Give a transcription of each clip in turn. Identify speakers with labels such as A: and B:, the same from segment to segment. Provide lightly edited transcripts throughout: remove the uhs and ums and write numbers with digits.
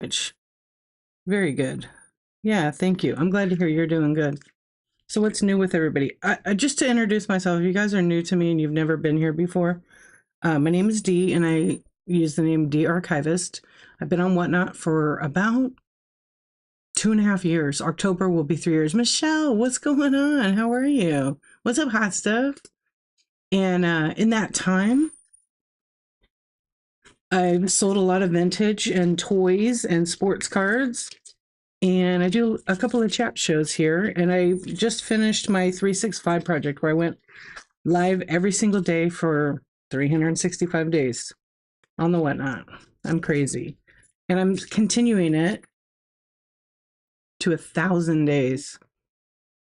A: much. Very good. Yeah, thank you. I'm glad to hear you're doing good. So what's new with everybody? Just to introduce myself, if you guys are new to me and you've never been here before, my name is Dee, and I use the name Dee Archivist. I've been on Whatnot for about 2.5 years. October will be 3 years. Michelle, what's going on? How are you? What's up, hot stuff? And in that time, I've sold a lot of vintage and toys and sports cards. And I do a couple of chat shows here. And I just finished my 365 project where I went live every single day for 365 days on the Whatnot. I'm crazy. And I'm continuing it to 1,000 days.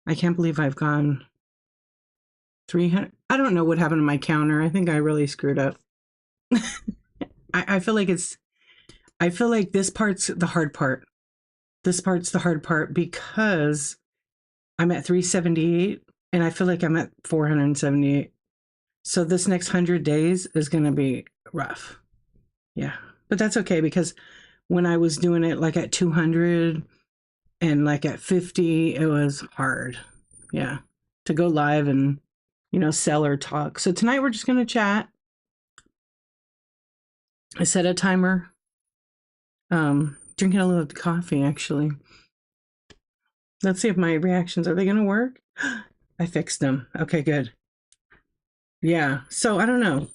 A: I can't believe I've gone 300. I don't know what happened to my counter. I think I really screwed up. I feel like this part's the hard part. This part's the hard part because I'm at 378 and I feel like I'm at 478. So this next 100 days is going to be rough. Yeah. But that's okay because when I was doing it like at 200 and like at 50, it was hard. Yeah. To go live and, sell or talk. So tonight we're just going to chat. I set a timer. Drinking a little coffee, actually. Let's see if my reactions, are they going to work? I fixed them. Okay, good. Yeah. So I don't know.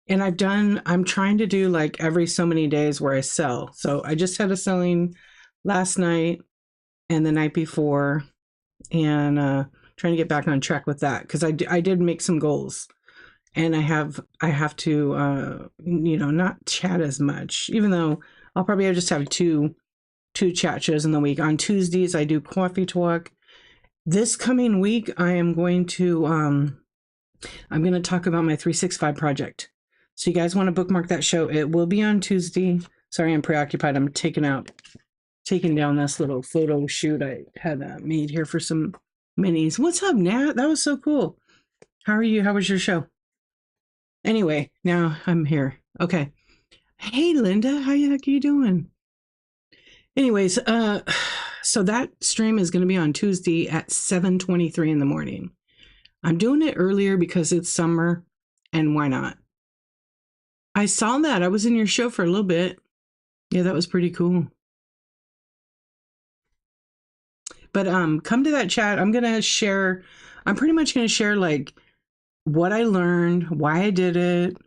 A: And I'm trying to do like every so many days where I sell. So I just had a selling last night and the night before, and trying to get back on track with that because I did make some goals. And I have to, not chat as much, even though I'll probably just have two chat shows in the week. On Tuesdays, I do Coffee Talk. This coming week, I'm going to talk about my 365 project. So you guys want to bookmark that show. It will be on Tuesday. Sorry, I'm preoccupied. I'm taking down this little photo shoot I had made here for some minis. What's up, Nat? That was so cool. How are you? How was your show? Anyway, now I'm here. Okay. Hey, Linda, how the heck are you doing? Anyways, so that stream is going to be on Tuesday at 7:23 in the morning. I'm doing it earlier because it's summer, and why not? I saw that. I was in your show for a little bit. Yeah, that was pretty cool. But come to that chat. I'm pretty much going to share like what I learned, why I did it,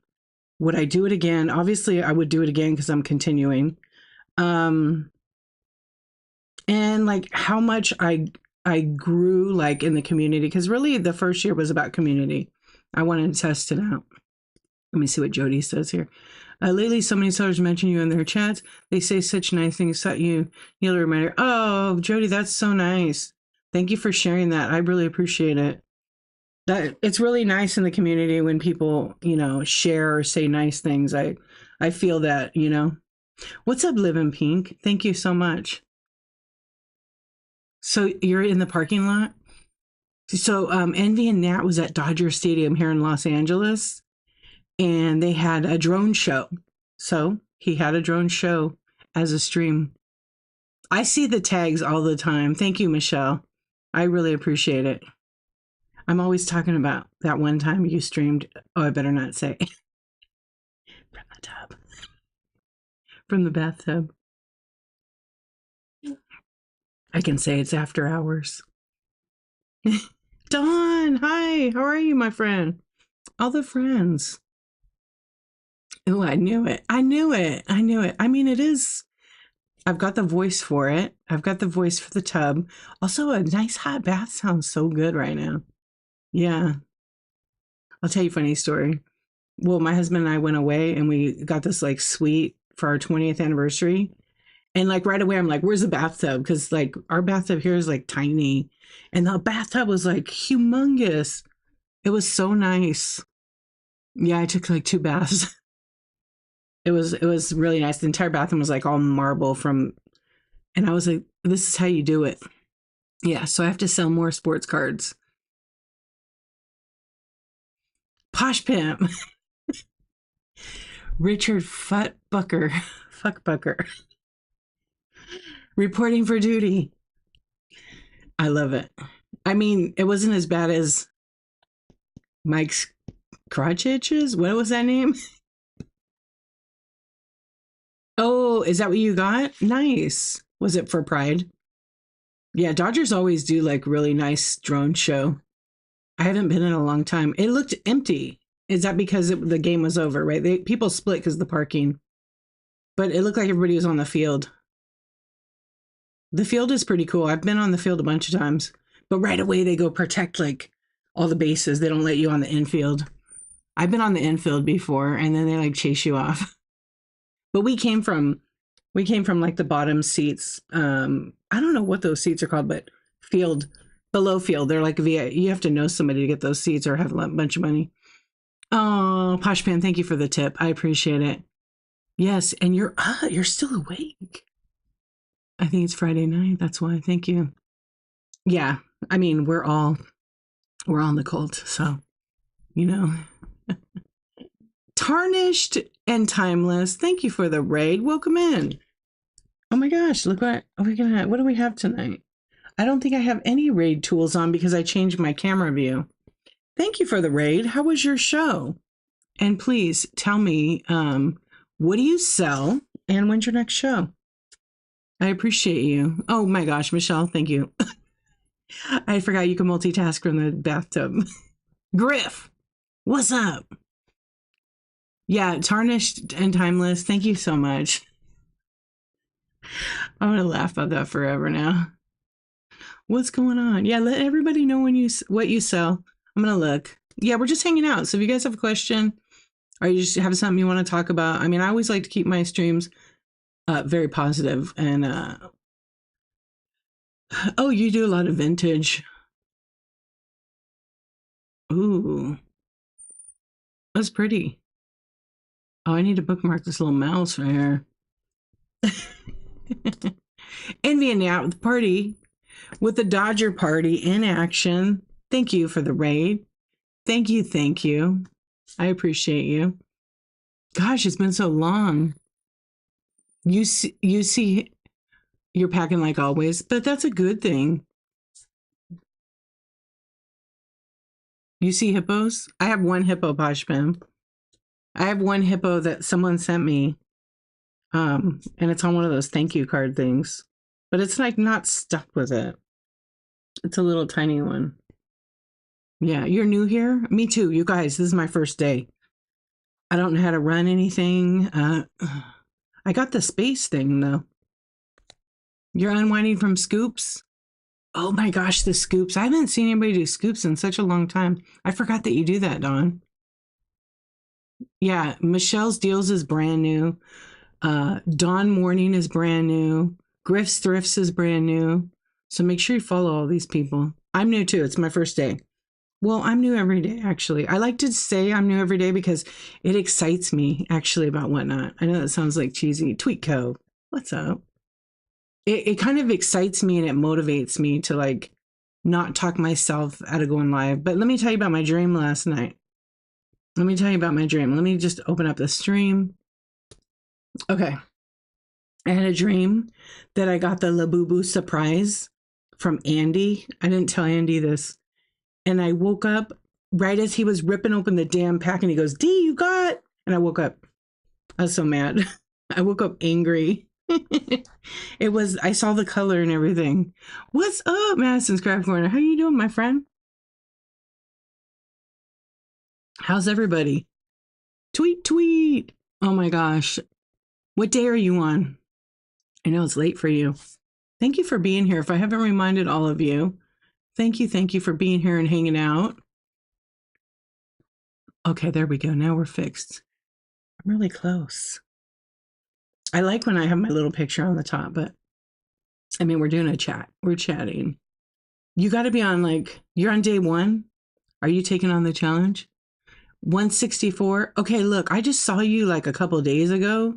A: would I do it again? Obviously, I would do it again because I'm continuing. And like how much I grew like in the community, because really the first year was about community. I wanted to test it out. Let me see what Jody says here. Lately, so many sellers mention you in their chats. They say such nice things that you'll reminder. Oh, Jody, that's so nice. Thank you for sharing that. I really appreciate it. That it's really nice in the community when people, share or say nice things. I feel that, What's up, Live in Pink? Thank you so much. So you're in the parking lot? So Envy and Nat was at Dodger Stadium here in Los Angeles, and they had a drone show. So he had a drone show as a stream. I see the tags all the time. Thank you, Michelle. I really appreciate it. I'm always talking about that one time you streamed. Oh, I better not say. From the tub. From the bathtub. I can say it's after hours. Dawn, hi. How are you, my friend? All the friends. Oh, I knew it. I knew it. I knew it. I mean, it is. I've got the voice for it. I've got the voice for the tub. Also, a nice hot bath sounds so good right now. Yeah. I'll tell you a funny story. Well, my husband and I went away and we got this like suite for our 20th anniversary. And like right away, I'm like, where's the bathtub? Because like our bathtub here is like tiny. And the bathtub was like humongous. It was so nice. Yeah, I took like 2 baths. It was really nice. The entire bathroom was like all marble and I was like, this is how you do it. Yeah, so I have to sell more sports cards. Posh Pimp. Richard Fuckbucker. Reporting for duty. I love it. I mean, it wasn't as bad as Mike's crotch itches. What was that name? Oh, is that what you got? Nice. Was it for Pride? Yeah, Dodgers always do like really nice drone show. I haven't been in a long time. It looked empty. Is that because the game was over, right? People split because of the parking, but it looked like everybody was on the field. The field is pretty cool. I've been on the field a bunch of times, but right away they go protect like all the bases. They don't let you on the infield. I've been on the infield before, and then they like chase you off. But we came from like the bottom seats. I don't know what those seats are called, but field, below field. They're like via. You have to know somebody to get those seats or have a bunch of money. Oh, Poshpan, thank you for the tip. I appreciate it. Yes, and you're still awake. I think it's Friday night. That's why. Thank you. Yeah, I mean we're all in the cult, so you know. Tarnished and Timeless, thank you for the raid. Welcome in. Oh my gosh, look what what do we have tonight? I don't think I have any raid tools on because I changed my camera view. Thank you for the raid. How was your show? And please tell me, what do you sell and when's your next show? I appreciate you. Oh my gosh, Michelle, thank you. I forgot you can multitask from the bathtub. Griff, what's up? Yeah, Tarnished and Timeless, thank you so much. I'm going to laugh about that forever now. What's going on? Yeah, let everybody know what you sell. I'm going to look. Yeah, we're just hanging out. So if you guys have a question or you just have something you want to talk about, I mean, I always like to keep my streams very positive. And, oh, you do a lot of vintage. Ooh, that's pretty. Oh, I need to bookmark this little mouse right here. Envy and Out with the party, with the Dodger party in action. Thank you for the raid. Thank you. I appreciate you. Gosh, it's been so long. You see, you're packing like always, but that's a good thing. You see hippos? I have one hippo, Poshpam. I have one hippo that someone sent me. And it's on one of those thank you card things. But it's like not stuck with it. It's a little tiny one. Yeah, you're new here? Me too, you guys. This is my first day. I don't know how to run anything. I got the space thing, though. You're unwinding from scoops? Oh my gosh, the scoops. I haven't seen anybody do scoops in such a long time. I forgot that you do that, Dawn. Yeah, Michelle's Deals is brand new. Dawn Morning is brand new. Griff's Thrifts is brand new. So make sure you follow all these people. I'm new too. It's my first day. Well, I'm new every day, actually. I like to say I'm new every day because it excites me, actually, about whatnot. I know that sounds like cheesy. Tweetco, what's up? It kind of excites me and it motivates me to like not talk myself out of going live. But let me tell you about my dream last night. Let me just open up the stream. Okay. I had a dream that I got the Labubu surprise from Andy. I didn't tell Andy this. And I woke up right as he was ripping open the damn pack and he goes, D, you got? And I woke up. I was so mad. I woke up angry. I saw the color and everything. What's up, Madison's Craft Corner? How you doing, my friend? How's everybody? Tweet. Oh my gosh. What day are you on? I know it's late for you. Thank you for being here. If I haven't reminded all of you, thank you for being here and hanging out. Okay, there we go. Now we're fixed. I'm really close. I like when I have my little picture on the top, but I mean, we're doing a chat. We're chatting. You got to be on you're on day 1. Are you taking on the challenge? 164. Okay, look, I just saw you like a couple days ago,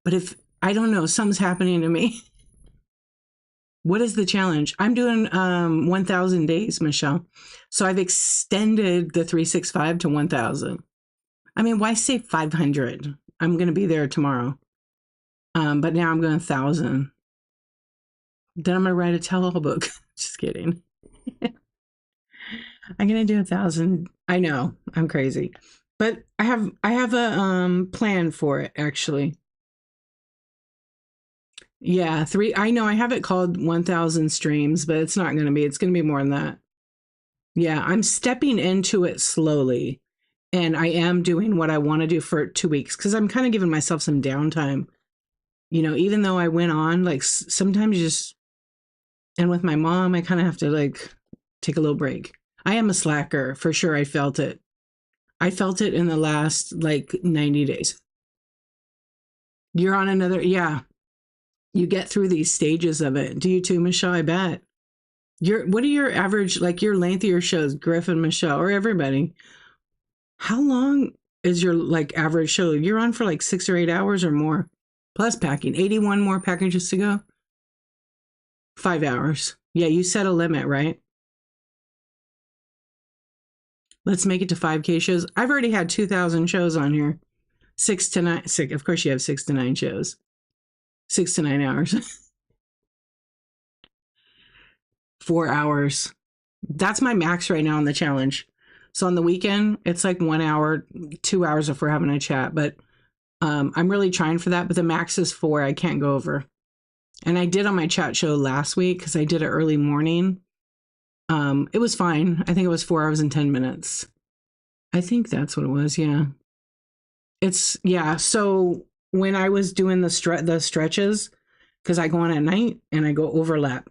A: but I don't know, something's happening to me. What is the challenge? I'm doing 1,000 days, Michelle. So I've extended the 365 to 1,000. I mean, why say 500? I'm going to be there tomorrow. But now I'm going 1,000. Then I'm gonna write a tell-all book. Just kidding. I'm gonna do 1,000. I know I'm crazy, but I have a plan for it actually. Yeah, three. I know I have it called 1,000 streams, but it's not gonna be. It's gonna be more than that. Yeah, I'm stepping into it slowly, and I am doing what I want to do for 2 weeks because I'm kind of giving myself some downtime. Even though I went on, like sometimes you just, and with my mom, I kind of have to like take a little break. I am a slacker for sure. I felt it. I felt it in the last like 90 days. You're on another, yeah. You get through these stages of it. Do you too, Michelle? I bet. What are your average, like your lengthier shows, Griffin, Michelle, or everybody? How long is your like average show? You're on for like 6 or 8 hours or more, plus packing. 81 more packages to go. 5 hours. Yeah, you set a limit, right? Let's make it to 5K shows. I've already had 2,000 shows on here. 6 to 9. Of course, you have 6 to 9 shows. 6 to 9 hours. 4 hours. That's my max right now on the challenge. So on the weekend, it's like 1 hour, 2 hours if we're having a chat. But I'm really trying for that. But the max is 4. I can't go over. And I did on my chat show last week because I did it early morning. It was fine. I think it was 4 hours and 10 minutes. I think that's what it was. Yeah. Yeah. So when I was doing the stretches, because I go on at night and I go overlap,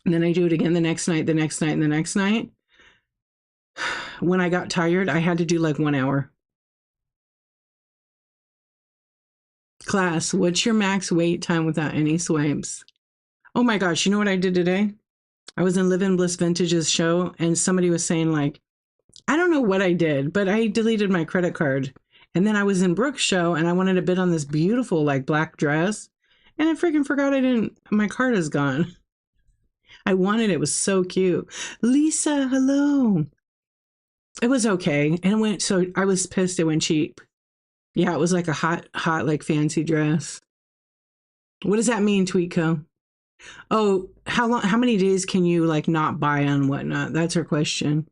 A: and then I do it again the next night, the next night, and the next night. When I got tired, I had to do like 1 hour. Class, what's your max wait time without any swipes? Oh my gosh, you know what I did today? I was in Live in Bliss Vintage's show, and somebody was saying like, I don't know what I did, but I deleted my credit card. And then I was in Brooke's show, and I wanted to bid on this beautiful like black dress, and I freaking forgot my card is gone. I wanted it. It was so cute. Lisa, hello. It was okay. And so I was pissed it went cheap. Yeah, it was like a hot, like fancy dress. What does that mean, Tweetco? Oh, how many days can you like not buy and whatnot? That's her question.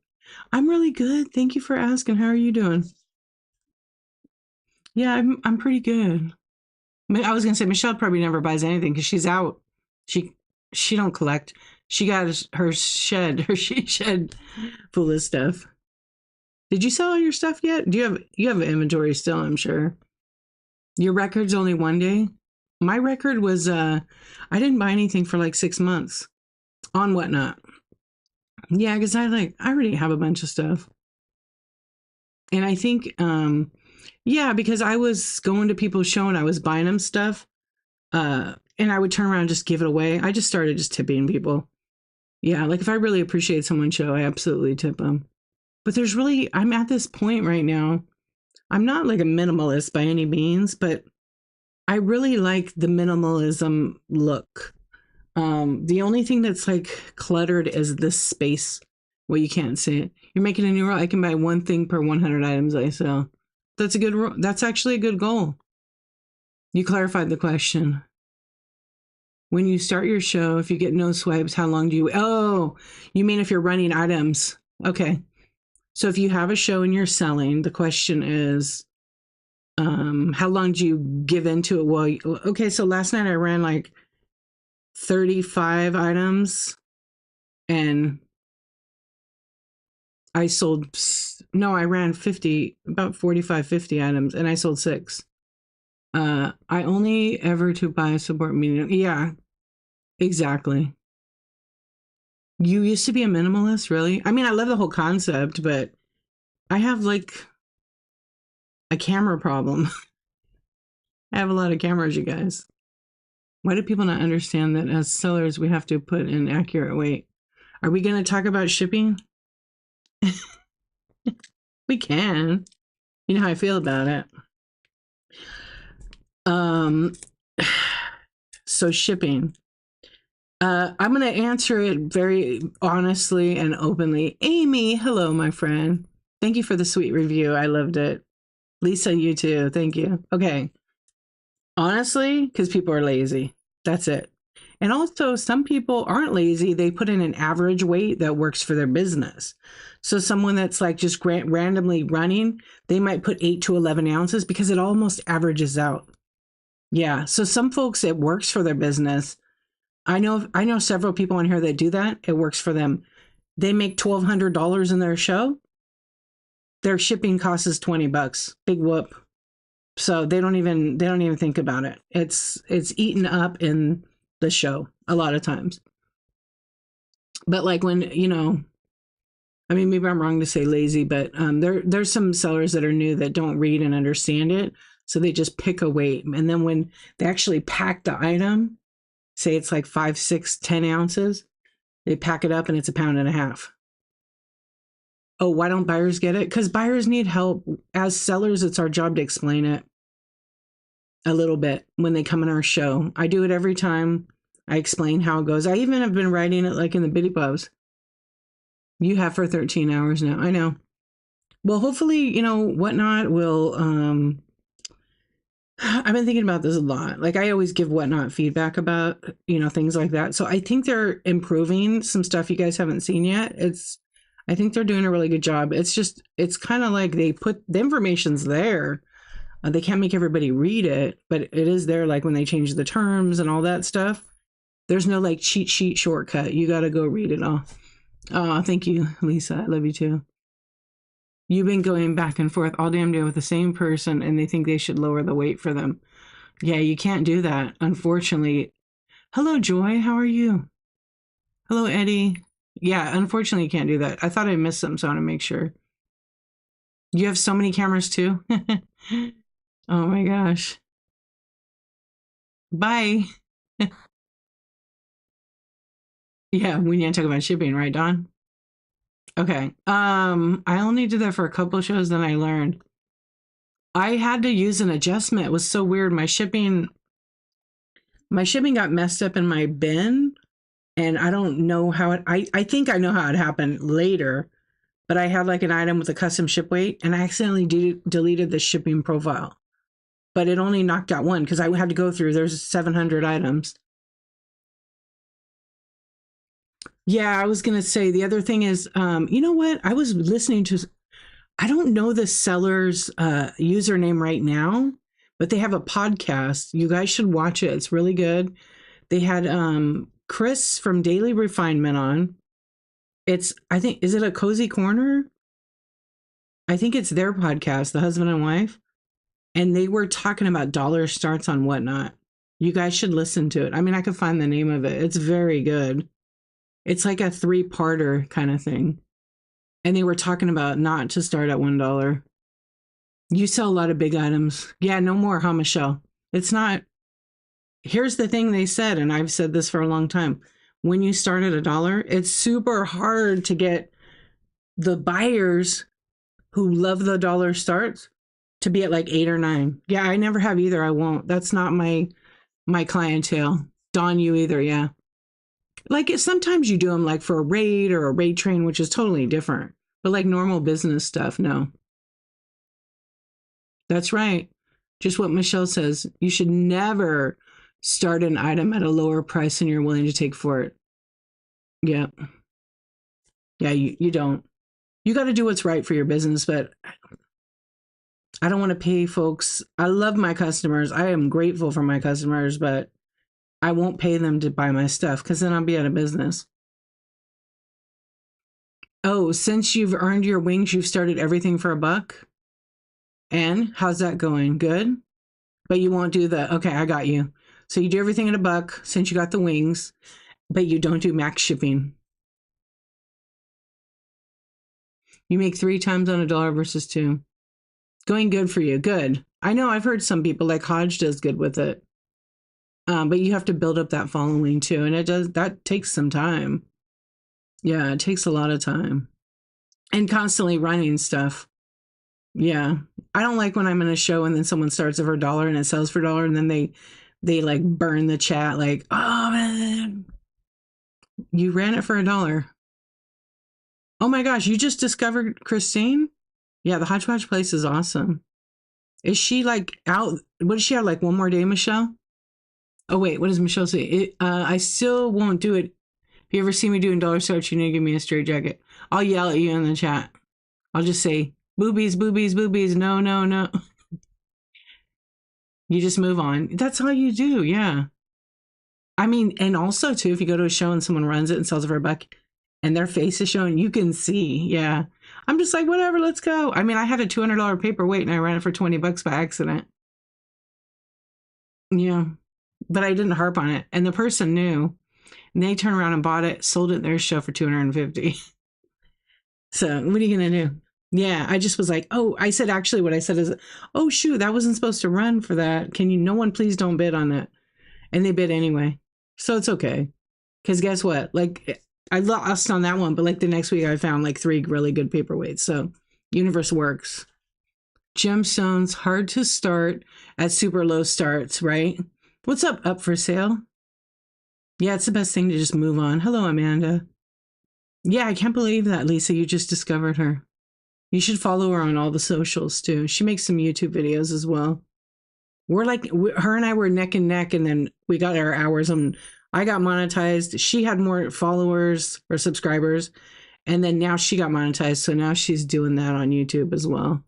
A: I'm really good. Thank you for asking. How are you doing? Yeah, I'm pretty good. I was gonna say Michelle probably never buys anything because she's out. She don't collect. She got her she shed full of stuff. Did you sell all your stuff yet? You have inventory still? I'm sure. Your record's only 1 day. My record was I didn't buy anything for like 6 months on whatnot. Yeah, because I already have a bunch of stuff, and I think yeah, because I was going to people's show and I was buying them stuff, and I would turn around and just give it away. I just started just tipping people. Yeah, like if I really appreciate someone's show, I absolutely tip them. But I'm at this point right now. I'm not like a minimalist by any means, but I really like the minimalism look. The only thing that's like cluttered is this space where you can't see it. You're making a new rule. I can buy one thing per 100 items I sell. That's actually a good goal. You clarified the question. When you start your show, if you get no swipes, how long do you? Oh, you mean if you're running items? Okay. So if you have a show and you're selling, the question is, how long do you give into it? Well, okay. So last night I ran like 35 items and I ran 50, about 45, 50 items and I sold 6. I only ever to buy a support medium. Yeah, exactly. You used to be a minimalist, really? I mean, I love the whole concept, but I have like a camera problem. I have a lot of cameras, you guys. Why do people not understand that as sellers, we have to put in accurate weight? Are we going to talk about shipping? We can. You know how I feel about it. So shipping. I'm going to answer it very honestly and openly. Amy, hello, my friend. Thank you for the sweet review. I loved it. Lisa, you too. Thank you. Okay. Honestly, because people are lazy. That's it. And also, some people aren't lazy. They put in an average weight that works for their business. So someone that's like just randomly running, they might put 8 to 11 ounces because it almost averages out. Yeah. So some folks, it works for their business. I know several people on here that do that. It works for them. They make $1,200 in their show. Their shipping cost is $20. Big whoop. So they don't even think about it. It's eaten up in the show a lot of times. But like when, I mean, maybe I'm wrong to say lazy, but there's some sellers that are new that don't read and understand it. So they just pick a weight. And then when they actually pack the item, say it's like 5, 6, 10 ounces, they pack it up and it's 1.5 pounds. Oh, why don't buyers get it? Because buyers need help. As sellers, it's our job to explain it a little bit when they come in our show. I do it every time. I explain how it goes. I even have been writing it like in the bitty pubs. You have for 13 hours now. I know. Well, hopefully, Whatnot will, I've been thinking about this a lot. Like I always give Whatnot feedback about, things like that. So I think they're improving some stuff you guys haven't seen yet. I think they're doing a really good job. It's kind of like they put the information's there. They can't make everybody read it, but it is there. Like when they change the terms and all that stuff, there's no like cheat sheet shortcut. You got to go read it all. Oh, thank you, Lisa. I love you too. You've been going back and forth all damn day with the same person and they think they should lower the weight for them. Yeah, you can't do that, unfortunately. Hello, Joy. How are you? Hello, Eddie. Yeah, unfortunately, you can't do that. I thought I missed something, so I want to make sure. You have so many cameras too? Oh my gosh. Bye. Yeah, we need to talk about shipping, right, Don? Okay. I only did that for a couple of shows, then I learned. I had to use an adjustment. It was so weird. My shipping got messed up in my bin, and I don't know how I think I know how it happened later, but I had like an item with a custom ship weight, and I accidentally deleted the shipping profile. But it only knocked out one because I had to go through, there's 700 items. Yeah, I was going to say the other thing is, you know what? I was listening to, I don't know the seller's username right now, but they have a podcast. You guys should watch it. It's really good. They had Chris from Daily Refinement on. I think, is it a Cozy Corner? I think it's their podcast, the husband and wife. And they were talking about dollar starts on Whatnot. You guys should listen to it. I mean, I could find the name of it. It's very good. It's like a 3-parter kind of thing. And they were talking about not to start at $1. You sell a lot of big items. Yeah, no more, huh, Michelle? It's not. Here's the thing they said, and I've said this for a long time. When you start at $1, it's super hard to get the buyers who love the dollar starts to be at like 8 or 9. Yeah, I never have either. I won't. That's not my clientele. Dawn, you either, yeah. Like sometimes you do them like for a raid or a raid train, which is totally different. But like normal business stuff, no. That's right. Just what Michelle says. You should never start an item at a lower price than you're willing to take for it. Yeah. Yeah, you don't. You got to do what's right for your business, but I don't want to pay folks. I love my customers. I am grateful for my customers, but I won't pay them to buy my stuff because then I'll be out of business. Oh, since you've earned your wings, you've started everything for $1? And how's that going? Good? But you won't do okay, I got you. So you do everything at $1 since you got the wings, but you don't do max shipping. You make 3 times on $1 versus 2. Going good for you. Good. I know I've heard some people like Hodge does good with it. But you have to build up that following too. And that takes some time. Yeah, it takes a lot of time. And constantly running stuff. Yeah. I don't like when I'm in a show and then someone starts it for $1 and it sells for $1 and then they like burn the chat like, oh man, you ran it for $1. Oh my gosh, you just discovered Christine? Yeah, the Hodgepodge place is awesome. Is she like out? What does she have, like one more day, Michelle? Oh wait, what does Michelle say? I still won't do it. If you ever see me doing dollar search, you need to give me a straight jacket. I'll yell at you in the chat. I'll just say boobies, boobies, boobies. No, no, no. You just move on. That's all you do. Yeah. I mean, and also too, if you go to a show and someone runs it and sells it for a buck, and their face is showing, you can see. Yeah. I'm just like, whatever, let's go. I mean, I had a $200 paperweight and I ran it for $20 by accident. Yeah. But I didn't harp on it. And the person knew. And they turned around and bought it, sold it at their show for 250. So what are you gonna do? Yeah, I just was like, oh, I said actually what I said is, oh shoot, that wasn't supposed to run for that. Can you no one please don't bid on that? And they bid anyway. So it's okay. Cause guess what? Like I lost on that one, but like the next week I found like 3 really good paperweights. So universe works. Gemstones hard to start at super low starts, right? What's up for sale? Yeah, it's the best thing to just move on. Hello, Amanda. Yeah, I can't believe that, Lisa. You just discovered her. You should follow her on all the socials too. She makes some YouTube videos as well. We're like, her and I were neck and neck, and then we got our hours and I got monetized. She had more followers or subscribers, and then now she got monetized. So now she's doing that on YouTube as well.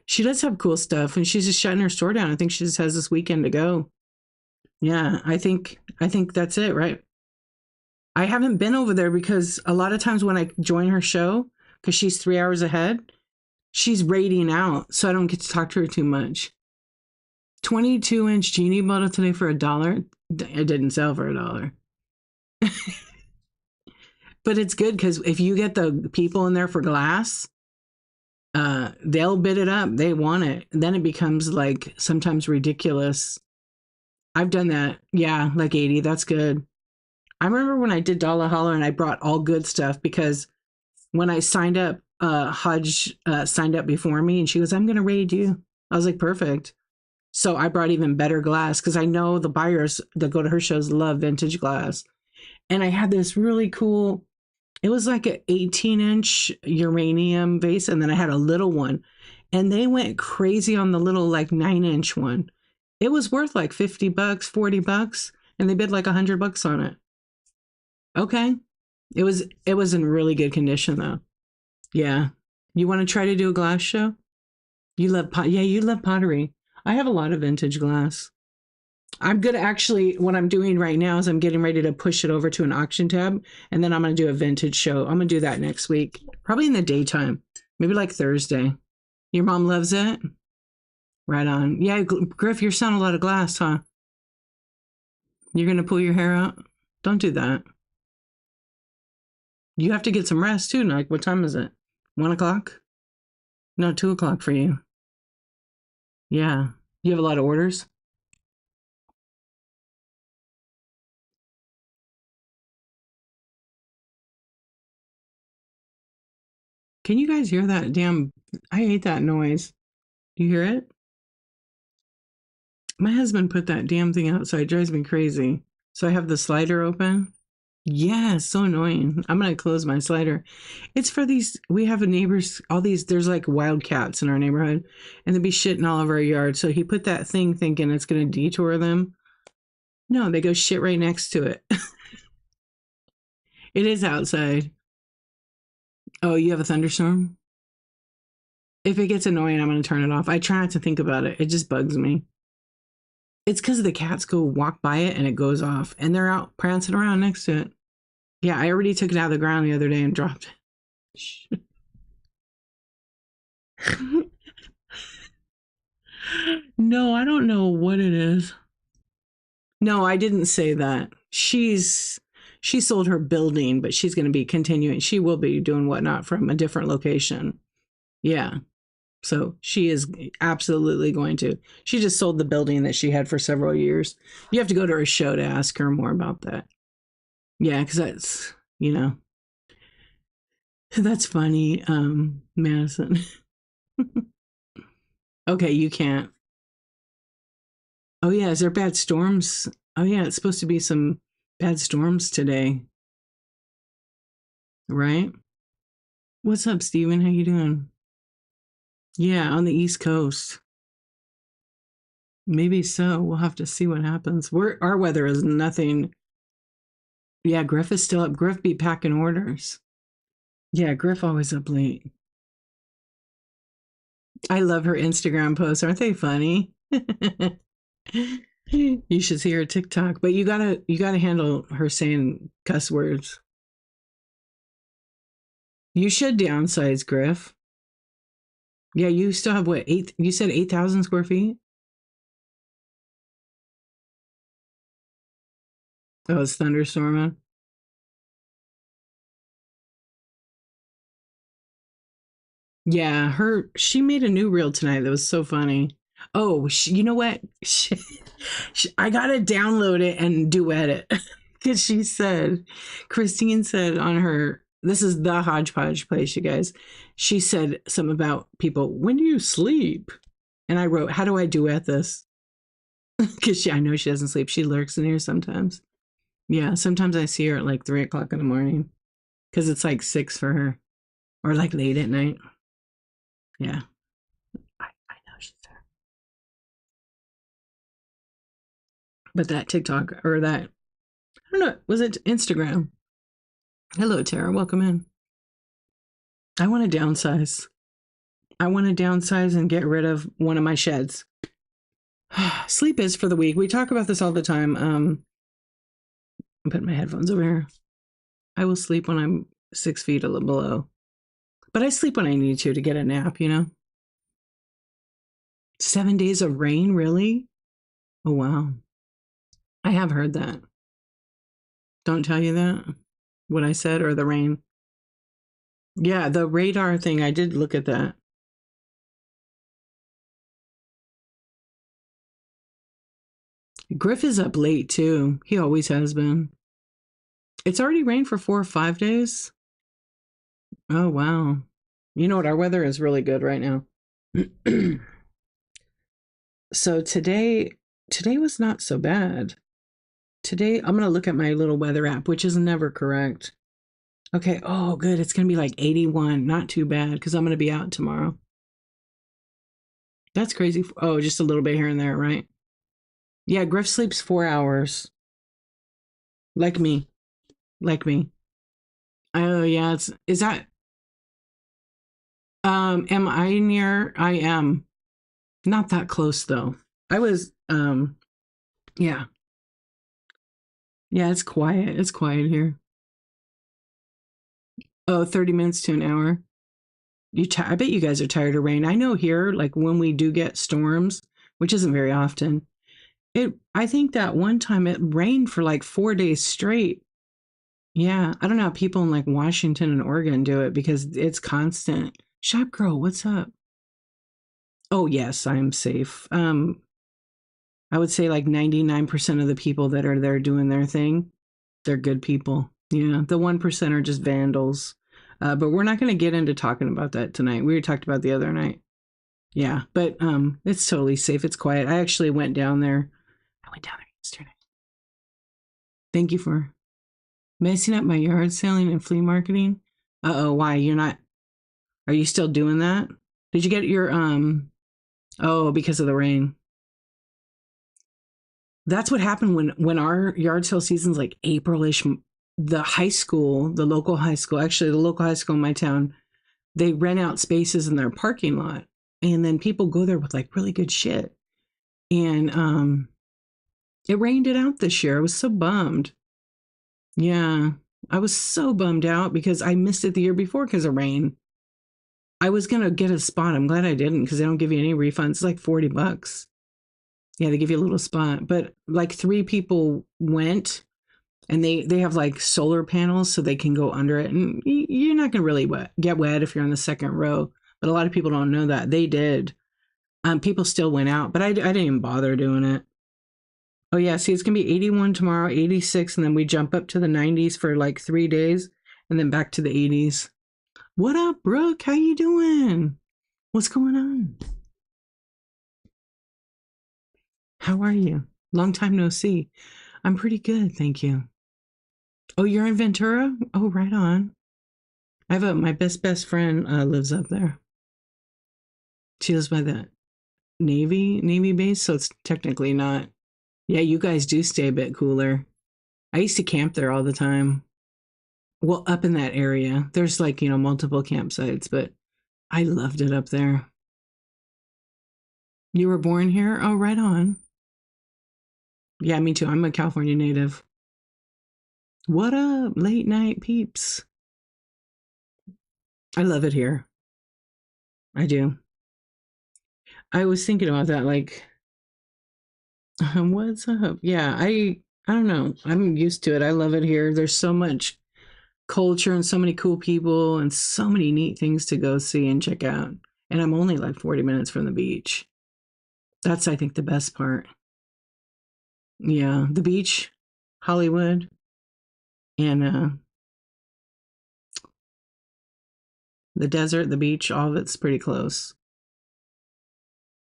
A: She does have cool stuff, and she's just shutting her store down. I think she just has this weekend to go. Yeah, I think that's it, right? I haven't been over there because a lot of times when I join her show, because she's 3 hours ahead, she's raiding out, so I don't get to talk to her too much. 22-inch genie bottle today for $1. It didn't sell for $1. But it's good because if you get the people in there for glass, they'll bid it up. They want it. And then it becomes like sometimes ridiculous. I've done that. Yeah, like 80. That's good. I remember when I did Dollar Holler and I brought all good stuff because when I signed up, Hudge signed up before me and she goes, I'm going to raid you. I was like, perfect. So I brought even better glass because I know the buyers that go to her shows love vintage glass. And I had this really cool, it was like an 18-inch uranium vase. And then I had a little one. And they went crazy on the little like 9-inch one. It was worth like $50, $40. And they bid like $100 on it. Okay. It was in really good condition though. Yeah. You want to try to do a glass show? You love yeah, you love pottery. I have a lot of vintage glass. I'm good actually what I'm doing right now is I'm getting ready to push it over to an auction tab and then I'm going to do a vintage show. I'm going to do that next week. Probably in the daytime. Maybe like Thursday. Your mom loves it? Right on. Yeah, Griff, you're selling a lot of glass, huh? You're going to pull your hair out? Don't do that. You have to get some rest too. Like, what time is it? 1 o'clock? No, 2 o'clock for you. Yeah. You have a lot of orders? Can you guys hear that damn? I hate that noise. Do you hear it? My husband put that damn thing outside. It drives me crazy. So I have the slider open. Yeah, it's so annoying. I'm going to close my slider. It's for these, we have a neighbors, all these, there's like wild cats in our neighborhood, and they'd be shitting all over our yard. So he put that thing thinking it's going to detour them. No, they go shit right next to it. It is outside. Oh, you have a thunderstorm? If it gets annoying, I'm going to turn it off. I try not to think about it. It just bugs me. It's because the cats go walk by it and it goes off, and they're out prancing around next to it. Yeah, I already took it out of the ground the other day and dropped it. No, I don't know what it is. No, I didn't say that. She sold her building, but she's going to be continuing. She will be doing whatnot from a different location. Yeah. So she is absolutely going to. She just sold the building that she had for several years. You have to go to her show to ask her more about that. Yeah, because that's, that's funny, Madison. Okay, you can't. Oh, yeah, is there bad storms? Oh, yeah, it's supposed to be some bad storms today, right? What's up, Steven? How you doing? Yeah, on the East Coast. Maybe so. We'll have to see what happens. Our weather is nothing. Yeah, Griff is still up. Griff be packing orders. Yeah, Griff always up late. I love her Instagram posts. Aren't they funny? You should see her TikTok. But you gotta handle her saying cuss words. You should downsize, Griff. Yeah, you still have what, eight? You said 8,000 square feet? Oh, it's thunderstorming. Yeah, she made a new reel tonight that was so funny. Oh, you know what? I gotta download it and duet it because Christine said on her. This is the hodgepodge place, you guys. She said something about people. When do you sleep? And I wrote, "How do I duet this?" Because I know she doesn't sleep. She lurks in here sometimes. Yeah, sometimes I see her at like 3 o'clock in the morning because it's like 6 for her, or like late at night. Yeah, I know she's there. But that TikTok or that, I don't know, was it Instagram? Hello, Tara. Welcome in. I want to downsize. I want to downsize and get rid of one of my sheds. Sleep is for the weak. We talk about this all the time. I'm putting my headphones over here. I will sleep when I'm 6 feet below. But I sleep when I need to get a nap, 7 days of rain, really? Oh, wow. I have heard that. Don't tell you that? What I said or the rain? Yeah, the radar thing, I did look at that. Griff is up late, too. He always has been. It's already rained for 4 or 5 days. Oh, wow. You know what? Our weather is really good right now. So today was not so bad. Today, I'm going to look at my little weather app, which is never correct. Okay. Oh, good. It's going to be like 81. Not too bad because I'm going to be out tomorrow. That's crazy. Oh, just a little bit here and there, right? Yeah, Griff sleeps 4 hours. Like me. Like me. Oh, yeah. Is that, am I near? I am. Not that close though. I was, yeah. Yeah, it's quiet. It's quiet here. Oh, 30 minutes to an hour. I bet you guys are tired of rain. I know here, like when we do get storms, which isn't very often, I think that one time it rained for like 4 days straight. Yeah, I don't know how people in like Washington and Oregon do it because it's constant. Shop girl, what's up? Oh yes, I'm safe. I would say like 99% of the people that are there doing their thing, they're good people. Yeah, the 1% are just vandals. But we're not going to get into talking about that tonight. We talked about the other night. Yeah, but it's totally safe. It's quiet. I actually went down there. I went down there yesterday. Thank you for messing up my yard selling and flea marketing. Uh-oh, why? You're not, are you still doing that? Did you get your, oh, because of the rain? That's what happened when our yard sale season's like April-ish. The local high school, actually the local high school in my town, they rent out spaces in their parking lot, and then people go there with like really good shit. And it rained it out this year. I was so bummed. Yeah, I was so bummed out because I missed it the year before because of rain. I was gonna get a spot. I'm glad I didn't because they don't give you any refunds. It's like $40. Yeah, they give you a little spot, but like 3 people went, and they have like solar panels so they can go under it, and you're not gonna really get wet if you're in the second row. But a lot of people don't know that they did. People still went out, but I didn't even bother doing it. Oh yeah, see, it's gonna be 81 tomorrow, 86, and then we jump up to the 90s for like 3 days, and then back to the 80s. What up, Brooke? How you doing? What's going on? How are you? Long time no see. I'm pretty good, thank you. Oh, you're in Ventura? Oh, right on. I have my best friend lives up there. She lives by that. Navy base, so it's technically not. Yeah, you guys do stay a bit cooler. I used to camp there all the time. Well, up in that area. There's like, multiple campsites, but I loved it up there. You were born here? Oh, right on. Yeah, me too. I'm a California native. What up, late night peeps? I love it here. I do. I was thinking about that, like, what's up? Yeah, I don't know. I'm used to it. I love it here. There's so much culture and so many cool people and so many neat things to go see and check out. And I'm only like 40 minutes from the beach. That's, I think, the best part. Yeah, the beach, Hollywood, and the desert, the beach, all of it's pretty close.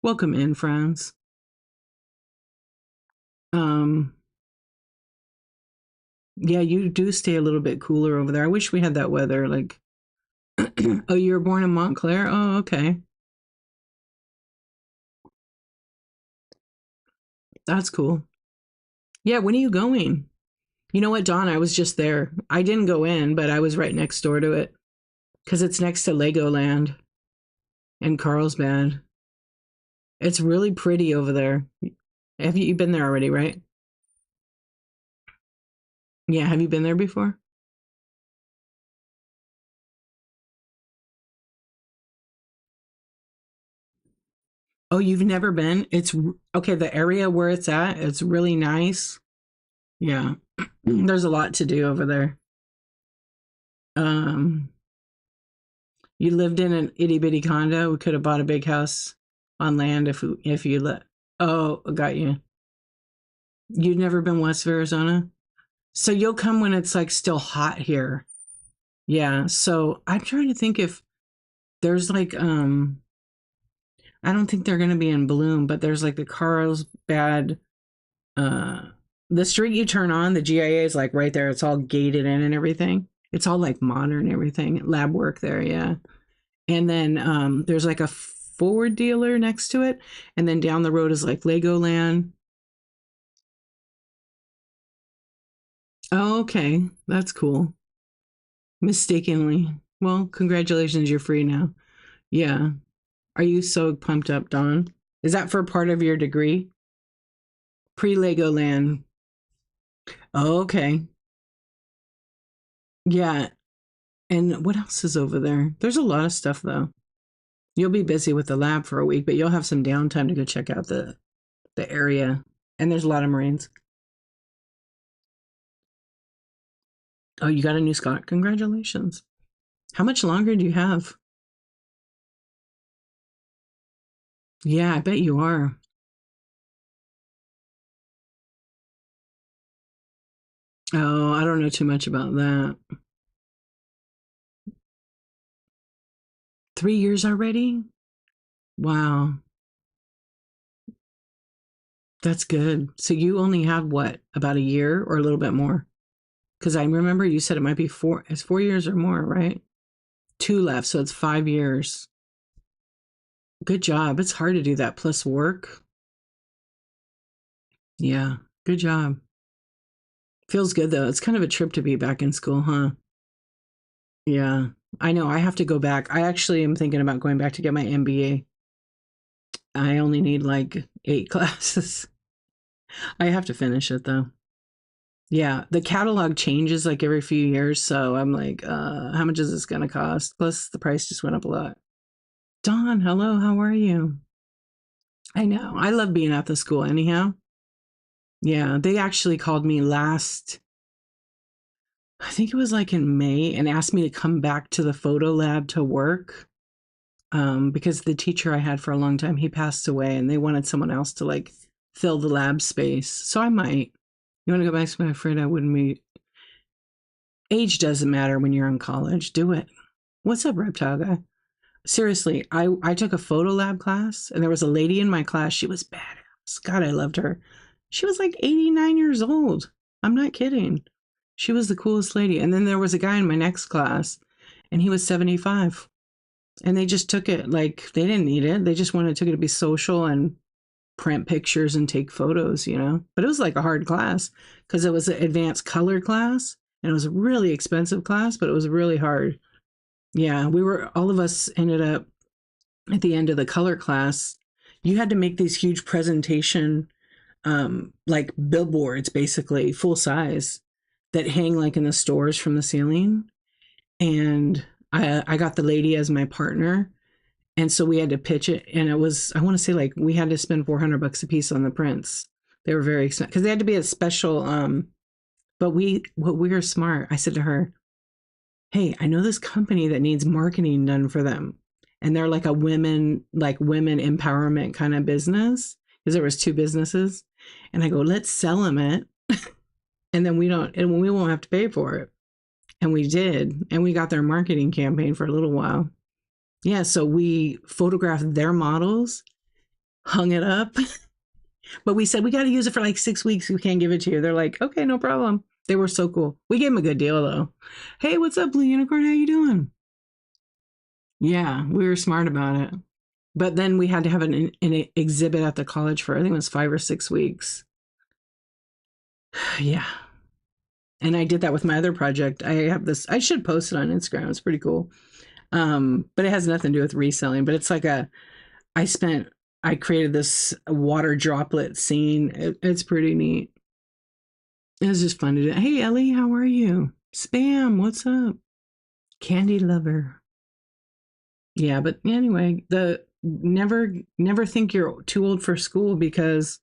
A: Welcome in, friends. Um, yeah, you do stay a little bit cooler over there. I wish we had that weather. Like, oh, you were born in Montclair? Oh, okay. That's cool. Yeah, when are you going? You know what, Dawn? I was just there. I didn't go in, but I was right next door to it because it's next to Legoland in Carlsbad. It's really pretty over there. Have you been there already, right? Yeah, have you been there before? Oh, you've never been? Okay, the area where it's at, it's really nice. Yeah. There's a lot to do over there. Um, you lived in an itty bitty condo. We could have bought a big house on land if you let. Oh, got you. You've never been west of Arizona? So you'll come when it's like still hot here. Yeah. So I'm trying to think if there's like I don't think they're gonna be in bloom, but there's like the Carlsbad uh the street you turn on, the GIA is like right there. It's all gated in and everything. It's all like modern and everything. Lab work there, yeah. And then there's like a Ford dealer next to it, and then down the road is like Legoland. Oh, okay, that's cool. Mistakenly. Well, congratulations, you're free now. Yeah. Are you so pumped up, Dawn? Is that for part of your degree? Pre Legoland. Oh, okay. Yeah. And what else is over there? There's a lot of stuff though. You'll be busy with the lab for a week, but you'll have some downtime to go check out the area. And there's a lot of Marines. Oh, you got a new Scott. Congratulations. How much longer do you have? Yeah, I bet you are. Oh, I don't know too much about that. 3 years already? Wow, that's good. So you only have what, about a year or a little bit more? Because I remember you said it might be four. It's 4 years or more, right? Two left, so it's 5 years. Good job. It's hard to do that plus work. Yeah, good job. Feels good though. It's kind of a trip to be back in school, huh? Yeah, I know. I have to go back. I actually am thinking about going back to get my MBA. I only need like 8 classes. I have to finish it though. Yeah, the catalog changes like every few years, so I'm like, how much is this gonna cost? Plus, the price just went up a lot. Dawn, hello, how are you? I know. I love being at the school anyhow. Yeah, they actually called me I think it was like in May, and asked me to come back to the photo lab to work. Because the teacher I had for a long time, he passed away, and they wanted someone else to like fill the lab space. So I might. You want to go back to my friend? I wouldn't be. Age doesn't matter when you're in college. Do it. What's up, reptile guy? Seriously, I took a photo lab class, and there was a lady in my class. She was badass. God, I loved her. She was like 89 years old. I'm not kidding. She was the coolest lady. And then there was a guy in my next class, and he was 75. And they just took it like they didn't need it. They just took it to be social and print pictures and take photos, you know. But it was like a hard class because it was an advanced color class and it was a really expensive class, but it was really hard. Yeah, all of us ended up at the end of the color class. You had to make these huge presentation, like billboards, basically full size, that hang like in the stores from the ceiling. And I got the lady as my partner, and so we had to pitch it, and it was, I want to say, like we had to spend $400 a piece on the prints. They were very expensive because they had to be a special. But we were smart. I said to her, "Hey, I know this company that needs marketing done for them, and they're like a women empowerment kind of business because there was two businesses, and I go, let's sell them it, and then we won't have to pay for it." And we did, and we got their marketing campaign for a little while. Yeah, so we photographed their models, hung it up, but we said we got to use it for like 6 weeks. We can't give it to you. They're like, okay, no problem. They were so cool. We gave them a good deal though. Hey, what's up, Blue Unicorn? How you doing? Yeah, we were smart about it. But then we had to have an exhibit at the college for, I think it was 5 or 6 weeks. Yeah. And I did that with my other project. I have this, I should post it on Instagram. It's pretty cool. But it has nothing to do with reselling, but it's like I created this water droplet scene. It's pretty neat. It was just fun to do. Hey, Ellie, how are you? Spam, what's up? Candy lover. Yeah, but anyway, the never think you're too old for school because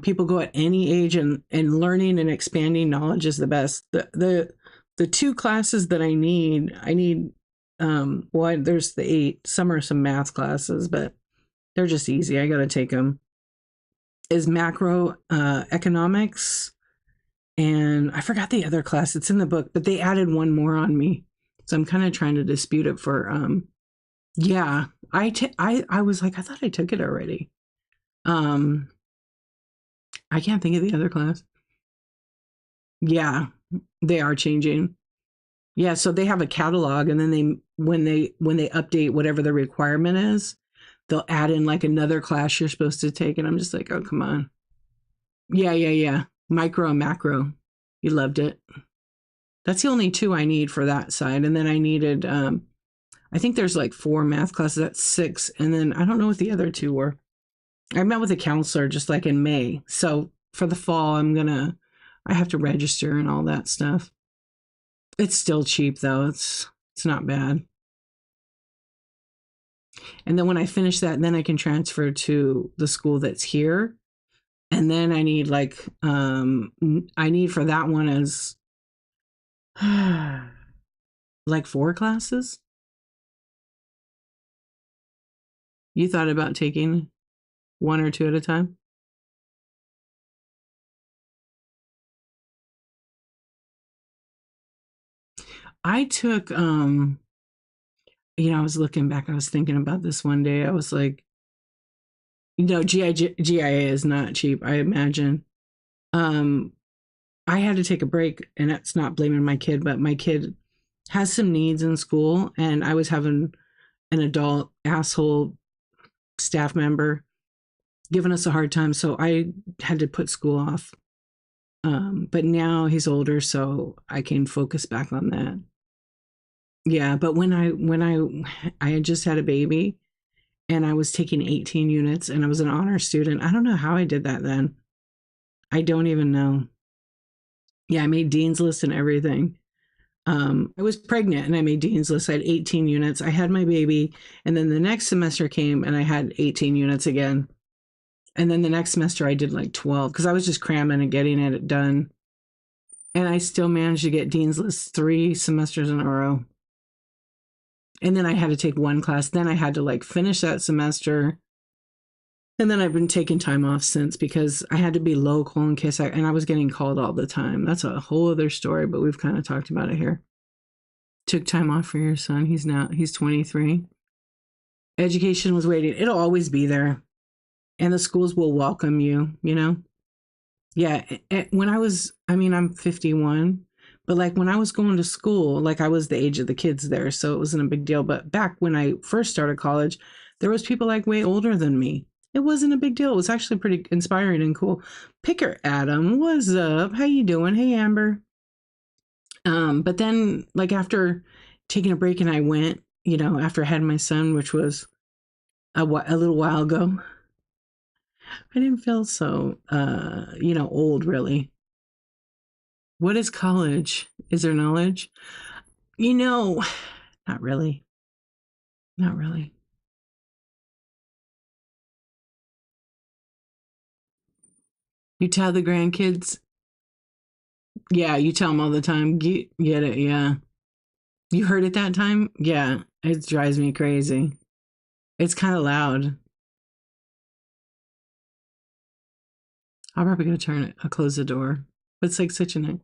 A: people go at any age, and learning and expanding knowledge is the best. The two classes that I need well, there's the 8. Some are some math classes, but they're just easy. I got to take them. Is macro economics, and I forgot the other class. It's in the book, but they added one more on me. So I'm kind of trying to dispute it for yeah. I was like, I thought I took it already. Um I can't think of the other class. Yeah, they are changing. Yeah, so they have a catalog, and then when they update whatever the requirement is, they'll add in like another class you're supposed to take, and I'm just like, oh, come on. Yeah, yeah, yeah. Micro and macro. You loved it. That's the only two I need for that side, and then I needed I think there's like 4 math classes. That's 6, and then I don't know what the other 2 were. I met with a counselor just like in May. So for the fall, I have to register and all that stuff. It's still cheap though. It's not bad. And then when I finish that, then I can transfer to the school that's here. And then I need I need for that one as like 4 classes. You thought about taking 1 or 2 at a time? I took I was looking back, I was thinking about this one day. I was like, GIA is not cheap, I imagine. Um I had to take a break, and that's not blaming my kid, but my kid has some needs in school, and I was having an adult asshole staff member giving us a hard time, so I had to put school off. But now he's older, so I can focus back on that. Yeah, but when I had just had a baby, and I was taking 18 units, and I was an honor student. I don't know how I did that then. I don't even know. Yeah, I made dean's list and everything. I was pregnant and I made dean's list. I had 18 units. I had my baby, and then the next semester came and I had 18 units again. And then the next semester I did like 12 because I was just cramming and getting it done. And I still managed to get dean's list 3 semesters in a row. And then I had to take 1 class. Then I had to like finish that semester. And then I've been taking time off since because I had to be local in case I was getting called all the time. That's a whole other story, but we've kind of talked about it here. Took time off for your son. He's 23. Education was waiting. It'll always be there. And the schools will welcome you, you know? Yeah. When I'm 51. But like when I was going to school, like I was the age of the kids there, so it wasn't a big deal. But back when I first started college, there was people like way older than me. It wasn't a big deal. It was actually pretty inspiring and cool. Picker Adam, what's up? How you doing? Hey Amber. But then like after taking a break and I went, after I had my son, which was a little while ago, I didn't feel so old really. What is college? Is there knowledge? You know, not really. Not really. You tell the grandkids, yeah, you tell them all the time. Get it, yeah. You heard it that time? Yeah, it drives me crazy. It's kind of loud. I'll probably go turn it. I'll close the door. But it's like such a nice.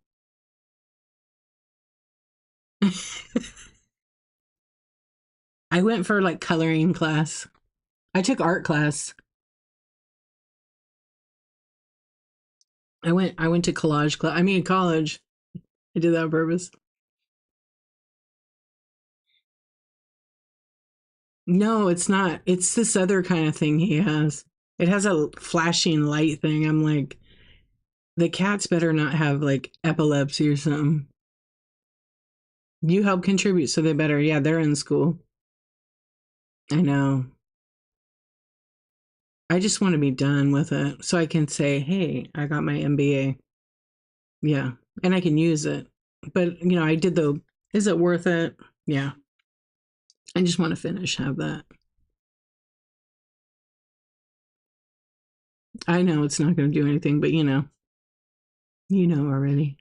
A: I went for like coloring class. I took art class. I went to collage class. I mean college. I did that on purpose. No, it's not. It's this other kind of thing he has. It has a flashing light thing. I'm like, the cats better not have like epilepsy or something. You help contribute, so they better. Yeah, they're in school. I know. I just want to be done with it so I can say, hey, I got my MBA. Yeah. And I can use it. But, I did is it worth it? Yeah. I just want to finish, have that. I know it's not going to do anything, but you know already.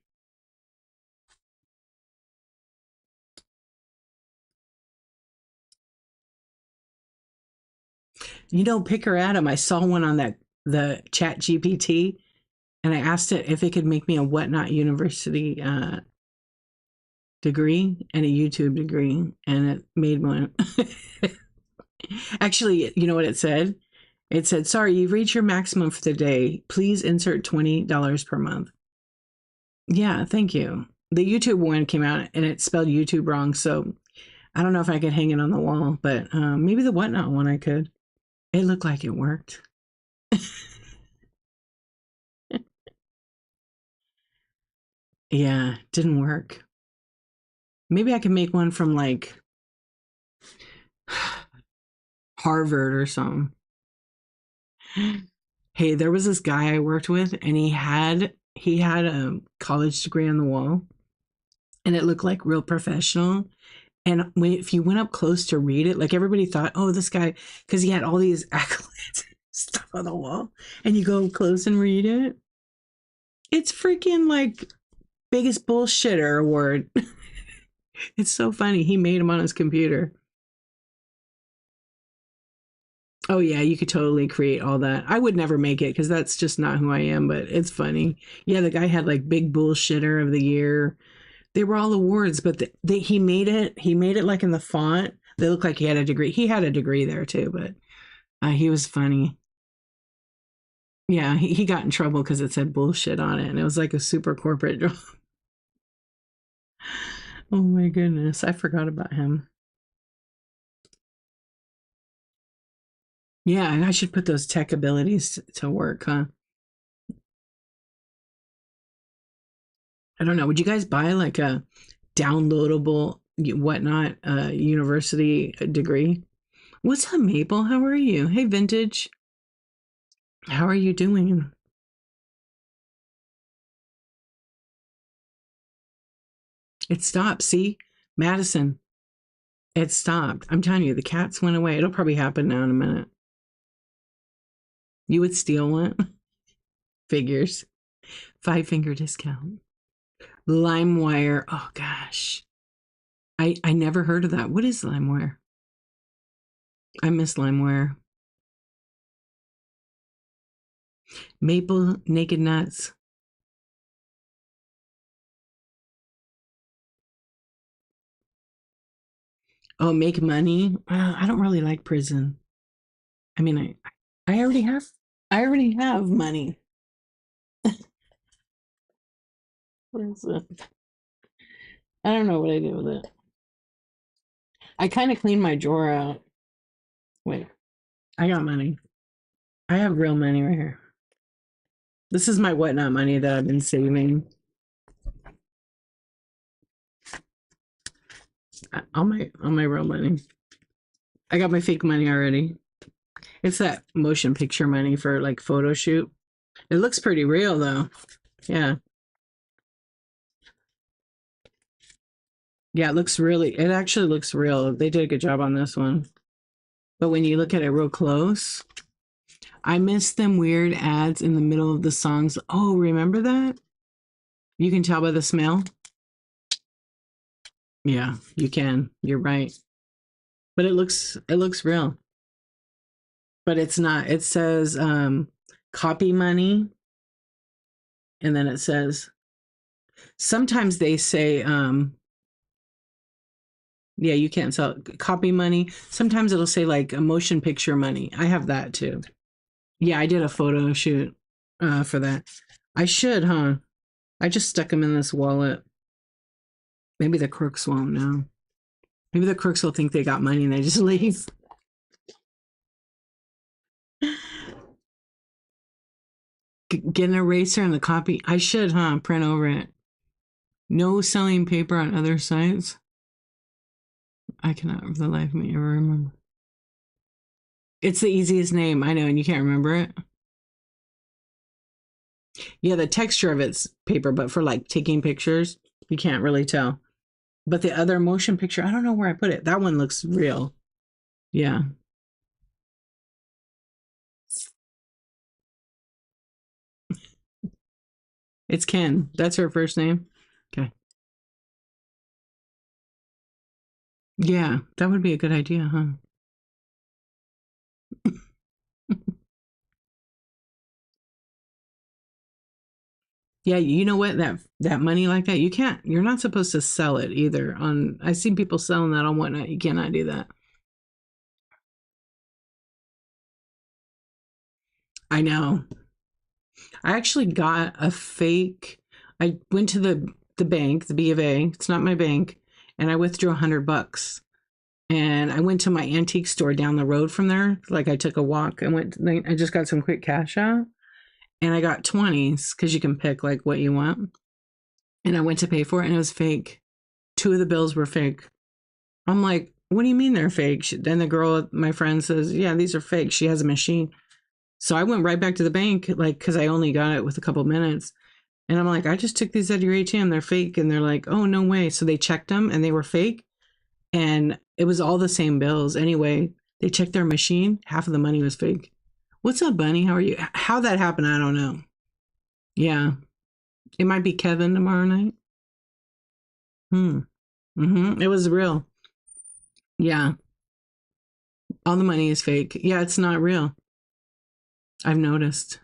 A: Pick or Adam. I saw one on the Chat GPT, and I asked it if it could make me a Whatnot University degree and a YouTube degree, and it made one. Actually, you know what it said? It said, "Sorry, you've reached your maximum for the day. Please insert $20 per month." Yeah, thank you. The YouTube one came out and it spelled YouTube wrong, so I don't know if I could hang it on the wall, but maybe the Whatnot one I could. It looked like it worked. Yeah, didn't work. Maybe I could make one from like Harvard or something. Hey, there was this guy I worked with, and he had a college degree on the wall, and it looked like real professional. And if you went up close to read it, like everybody thought, oh, this guy, because he had all these accolades and stuff on the wall, and you go close and read it, it's freaking like biggest bullshitter award. It's so funny. He made them on his computer. Oh yeah, you could totally create all that. I would never make it because that's just not who I am. But it's funny. Yeah, the guy had like big bullshitter of the year. They were all awards, but he made it. He made it like in the font. They look like he had a degree. He had a degree there too, but he was funny. Yeah, he got in trouble because it said bullshit on it, and it was like a super corporate. Oh my goodness, I forgot about him. Yeah, and I should put those tech abilities to work, huh? I don't know. Would you guys buy like a downloadable whatnot university degree? What's up, Maple? How are you? Hey, Vintage. How are you doing? It stopped. See, Madison. It stopped. I'm telling you, the cats went away. It'll probably happen now in a minute. You would steal one? Figures. 5 finger discount. LimeWire. Oh gosh. I never heard of that. What is LimeWire? I miss LimeWire. Maple Naked Nuts. Oh, make money. I don't really like prison. I mean, I already have. I already have money. What is it? I don't know what I did with it. I kind of cleaned my drawer out. Wait, I got money. I have real money right here. This is my whatnot money that I've been saving. All my real money. I got my fake money already. It's that motion picture money for like photo shoot. It looks pretty real though. Yeah. Yeah, it actually looks real. They did a good job on this one. But when you look at it real close, I miss them weird ads in the middle of the songs. Oh, remember that? You can tell by the smell. Yeah, you can. You're right. But it looks real. But it's not. It says copy money, and then it says sometimes they say yeah, you can't sell copy money. Sometimes it'll say like a motion picture money. I have that too. Yeah, I did a photo shoot for that. I should, huh? I just stuck them in this wallet. Maybe the crooks won't know. Maybe the crooks will think they got money and they just leave. Get an eraser and the copy. I should, huh? Print over it. No selling paper on other sites. I cannot for the life of me ever remember. It's the easiest name, I know, and you can't remember it. Yeah, the texture of it's paper, but for like taking pictures, you can't really tell. But the other motion picture, I don't know where I put it. That one looks real. Yeah. It's Ken. That's her first name. Okay. Yeah, that would be a good idea, huh? Yeah, you know what? That money like that, you're not supposed to sell it either. On I see people selling that on whatnot. You cannot do that. I know. I actually got a fake. I went to the bank, the B of A. It's not my bank, and I withdrew $100. And I went to my antique store down the road from there. Like I took a walk and I just got some quick cash out, and I got 20s because you can pick like what you want. And I went to pay for it, and it was fake. Two of the bills were fake. I'm like, what do you mean they're fake? Then the girl, my friend, says, yeah, these are fake. She has a machine. So I went right back to the bank, like, because I only got it with a couple minutes. And I'm like, I just took these out of your ATM. They're fake. And they're like, oh, no way. So they checked them and they were fake. And it was all the same bills. Anyway, they checked their machine. Half of the money was fake. What's up, Bunny? How are you? How that happened, I don't know. Yeah. It might be Kevin tomorrow night. Hmm. It was real. Yeah. All the money is fake. Yeah, it's not real. I've noticed.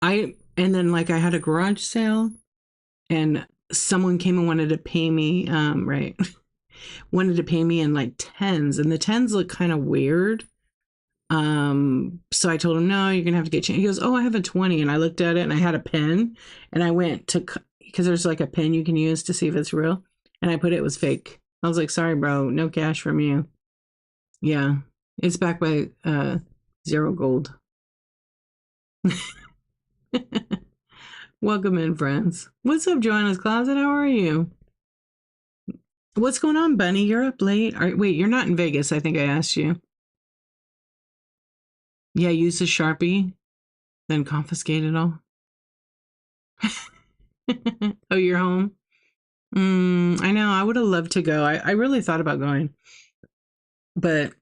A: And then like I had a garage sale and someone came and wanted to pay me, right. Wanted to pay me in like tens, and the tens look kind of weird. So I told him, no, you're gonna have to get change. He goes, oh, I have a 20. And I looked at it and I had a pen and I went to, because there's like a pen you can use to see if it's real. And I put it was fake. I was like, sorry, bro, no cash from you. Yeah. It's backed by zero gold. Welcome in, friends. What's up, Joanna's Closet? How are you? What's going on, Bunny? You're up late. Wait, you're not in Vegas. I think I asked you. Yeah, use the Sharpie, then confiscate it all. Oh, you're home? I know. I would have loved to go. I really thought about going, but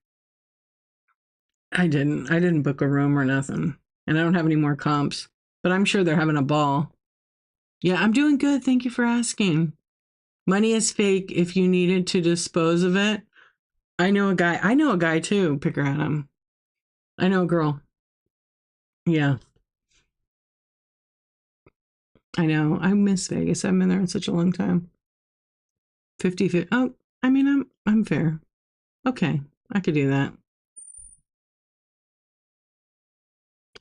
A: I didn't. I didn't book a room or nothing. And I don't have any more comps, but I'm sure they're having a ball. Yeah, I'm doing good. Thank you for asking. Money is fake if you needed to dispose of it. I know a guy. I know a guy too, Picker Adam. I know a girl. Yeah, I know. I miss Vegas. I've been there in such a long time. 50. Oh, I mean, I'm fair. Okay, I could do that.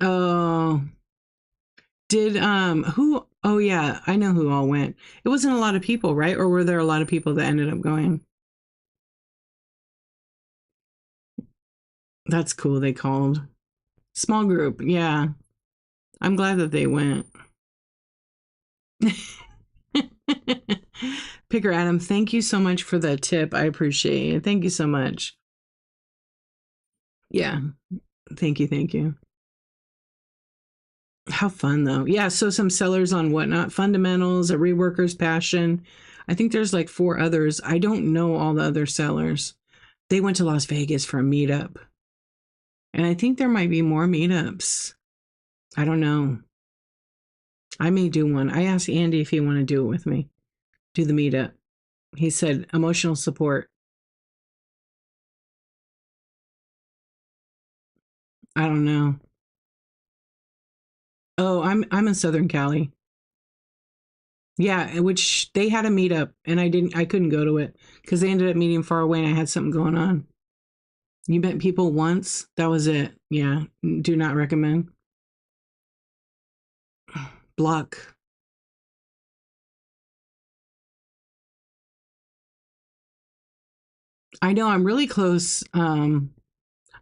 A: Oh, did who Oh yeah, I know who all went. It wasn't a lot of people, right? Or were there a lot of people that ended up going? That's cool. They called small group. Yeah, I'm glad that they went. Picker Adam, thank you so much for the tip. I appreciate it. Thank you so much. Yeah, thank you, thank you. How fun though. Yeah, so some sellers on Whatnot, Fundamentals, A Reworker's Passion. I think there's like four others. I don't know all the other sellers. They went to Las Vegas for a meetup. And I think there might be more meetups. I don't know. I may do one. I asked Andy if he want to do it with me. Do the meetup. He said emotional support. I don't know. Oh, I'm in Southern Cali. Yeah, which they had a meetup and I couldn't go to it because they ended up meeting far away and I had something going on. You met people once? That was it. Yeah. Do not recommend. Block. I know I'm really close. I'm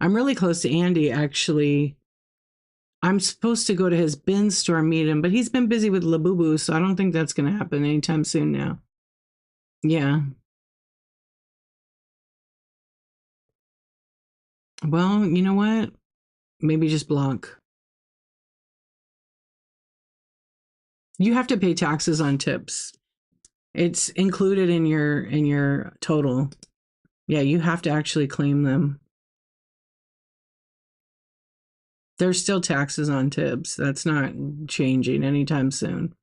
A: really close to Andy actually. I'm supposed to go to his bin store and meet him, but he's been busy with Labubu, so I don't think that's gonna happen anytime soon now. Yeah. Well, you know what? Maybe just block. You have to pay taxes on tips. It's included in your total. Yeah, you have to actually claim them. There's still taxes on tips. That's not changing anytime soon.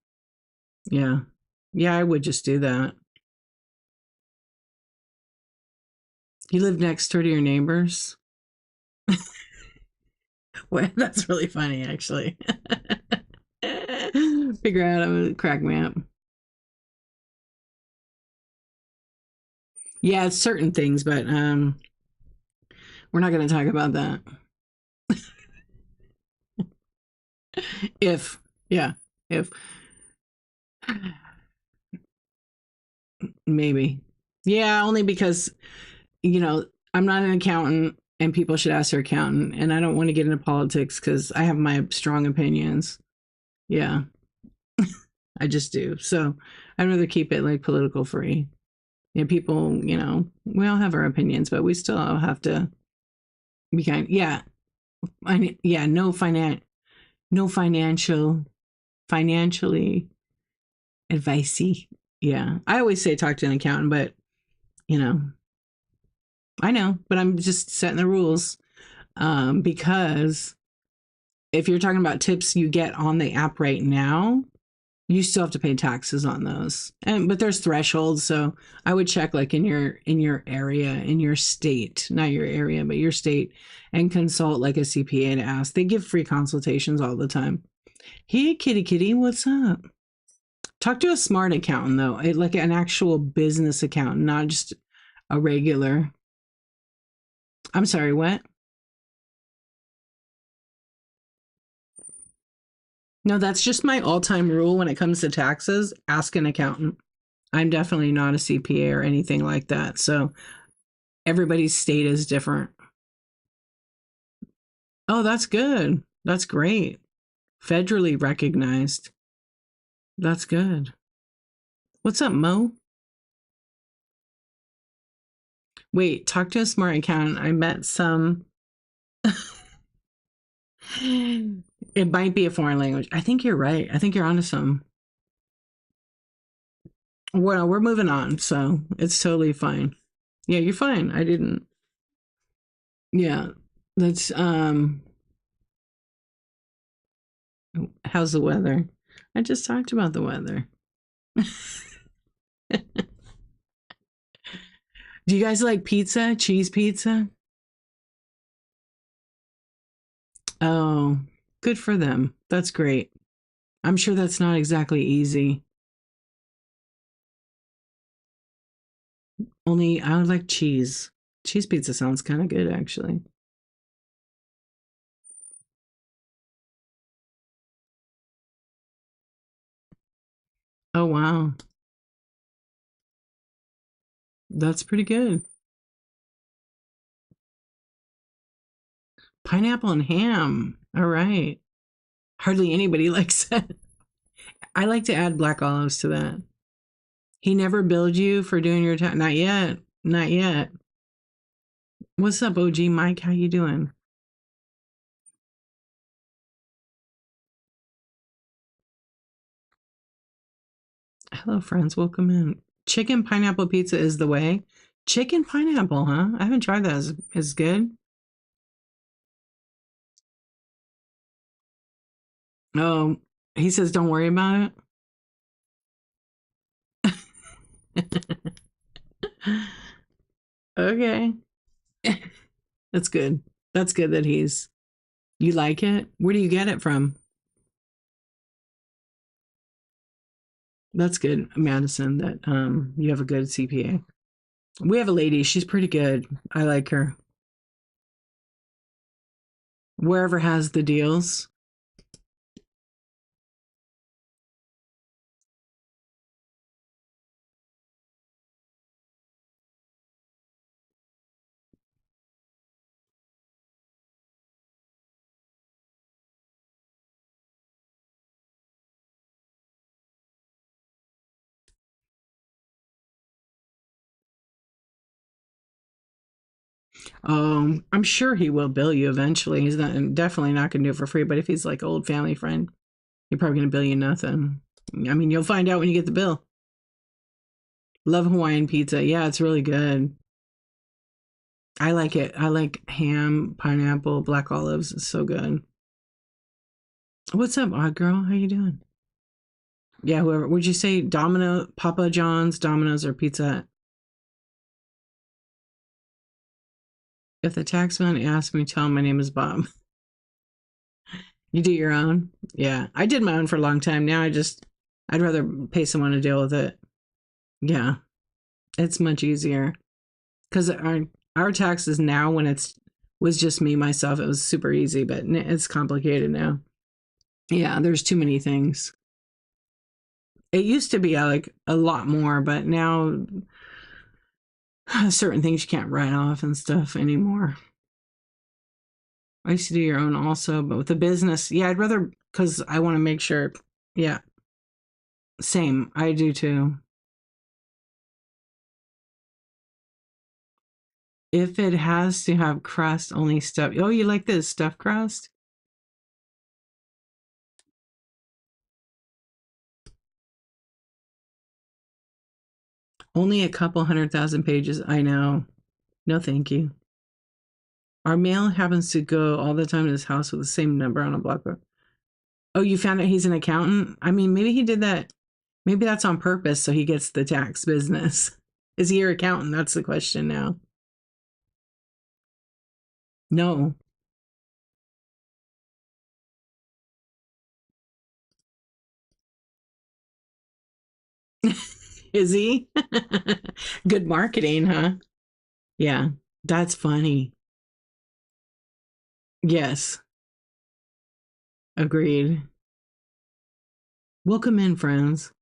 A: Yeah. Yeah, I would just do that. You live next door to your neighbors? Well, that's really funny, actually. Figure out a crack map. Yeah, it's certain things, but we're not going to talk about that. If, yeah, if maybe, yeah, only because I'm not an accountant, and people should ask their accountant, and I don't want to get into politics because I have my strong opinions. Yeah, I just do. So I'd rather keep it like political free. Yeah, people, we all have our opinions, but we still all have to be kind. Yeah, yeah, no financially advicey. Yeah, I always say talk to an accountant, but you know, I know, but I'm just setting the rules because if you're talking about tips you get on the app right now, you still have to pay taxes on those. And but there's thresholds, so I would check like in your area, in your state, not your area, but your state, and consult like a CPA to ask. They give free consultations all the time. Hey, kitty, kitty, what's up? Talk to a smart accountant though, like an actual business accountant, not just a regular. I'm sorry, what? No, that's just my all-time rule when it comes to taxes. Ask an accountant. I'm definitely not a CPA or anything like that. So everybody's state is different. Oh, that's good. That's great. Federally recognized. That's good. What's up, Mo? Wait, talk to a smart accountant. I met some. It might be a foreign language. I think you're right. I think you're onto some. Well, we're moving on, so it's totally fine. Yeah, you're fine. I didn't. Yeah, that's how's the weather? I just talked about the weather. Do you guys like pizza? Cheese pizza? Oh, good for them. That's great. I'm sure that's not exactly easy. Only I would like cheese. Cheese pizza sounds kind of good, actually. Oh, wow. That's pretty good. Pineapple and ham. All right. Hardly anybody likes that. I like to add black olives to that. He never billed you for doing your time. Not yet. Not yet. What's up, OG Mike? How you doing? Hello, friends. Welcome in. Chicken pineapple pizza is the way. Chicken pineapple, huh? I haven't tried that. Is good. Oh, he says don't worry about it. Okay. That's good. That's good that you like it. Where do you get it from? That's good, Madison, that you have a good CPA. We have a lady, she's pretty good. I like her. Wherever has the deals. I'm sure he will bill you eventually. He's not definitely not gonna do it for free, but if he's like old family friend, he's probably gonna bill you nothing. I mean, you'll find out when you get the bill. Love Hawaiian pizza. Yeah, it's really good. I like it. I like ham, pineapple, black olives. It's so good. What's up, odd girl? How you doing? Yeah, whoever. Would you say Domino, Papa John's, Domino's, or Pizza Hut? If the taxman asks me, tell him my name is Bob. You do your own? Yeah. I did my own for a long time. Now I'd rather pay someone to deal with it. Yeah. It's much easier. Because our taxes now, when was just me, myself, it was super easy, but it's complicated now. Yeah, there's too many things. It used to be like a lot more, but now certain things you can't write off and stuff anymore. I used to do your own also, but with the business, yeah, I'd rather because I want to make sure. Yeah, same. I do too. If it has to have crust, only stuff. Oh, you like this stuffed crust? Only a couple 100,000 pages. I know. No, thank you. Our mail happens to go all the time to his house with the same number on a block. Oh, you found out he's an accountant? I mean, maybe he did that. Maybe that's on purpose so he gets the tax business. Is he your accountant? That's the question now. No. Is he? Good marketing, huh? Yeah, that's funny. Yes, agreed. Welcome in, friends.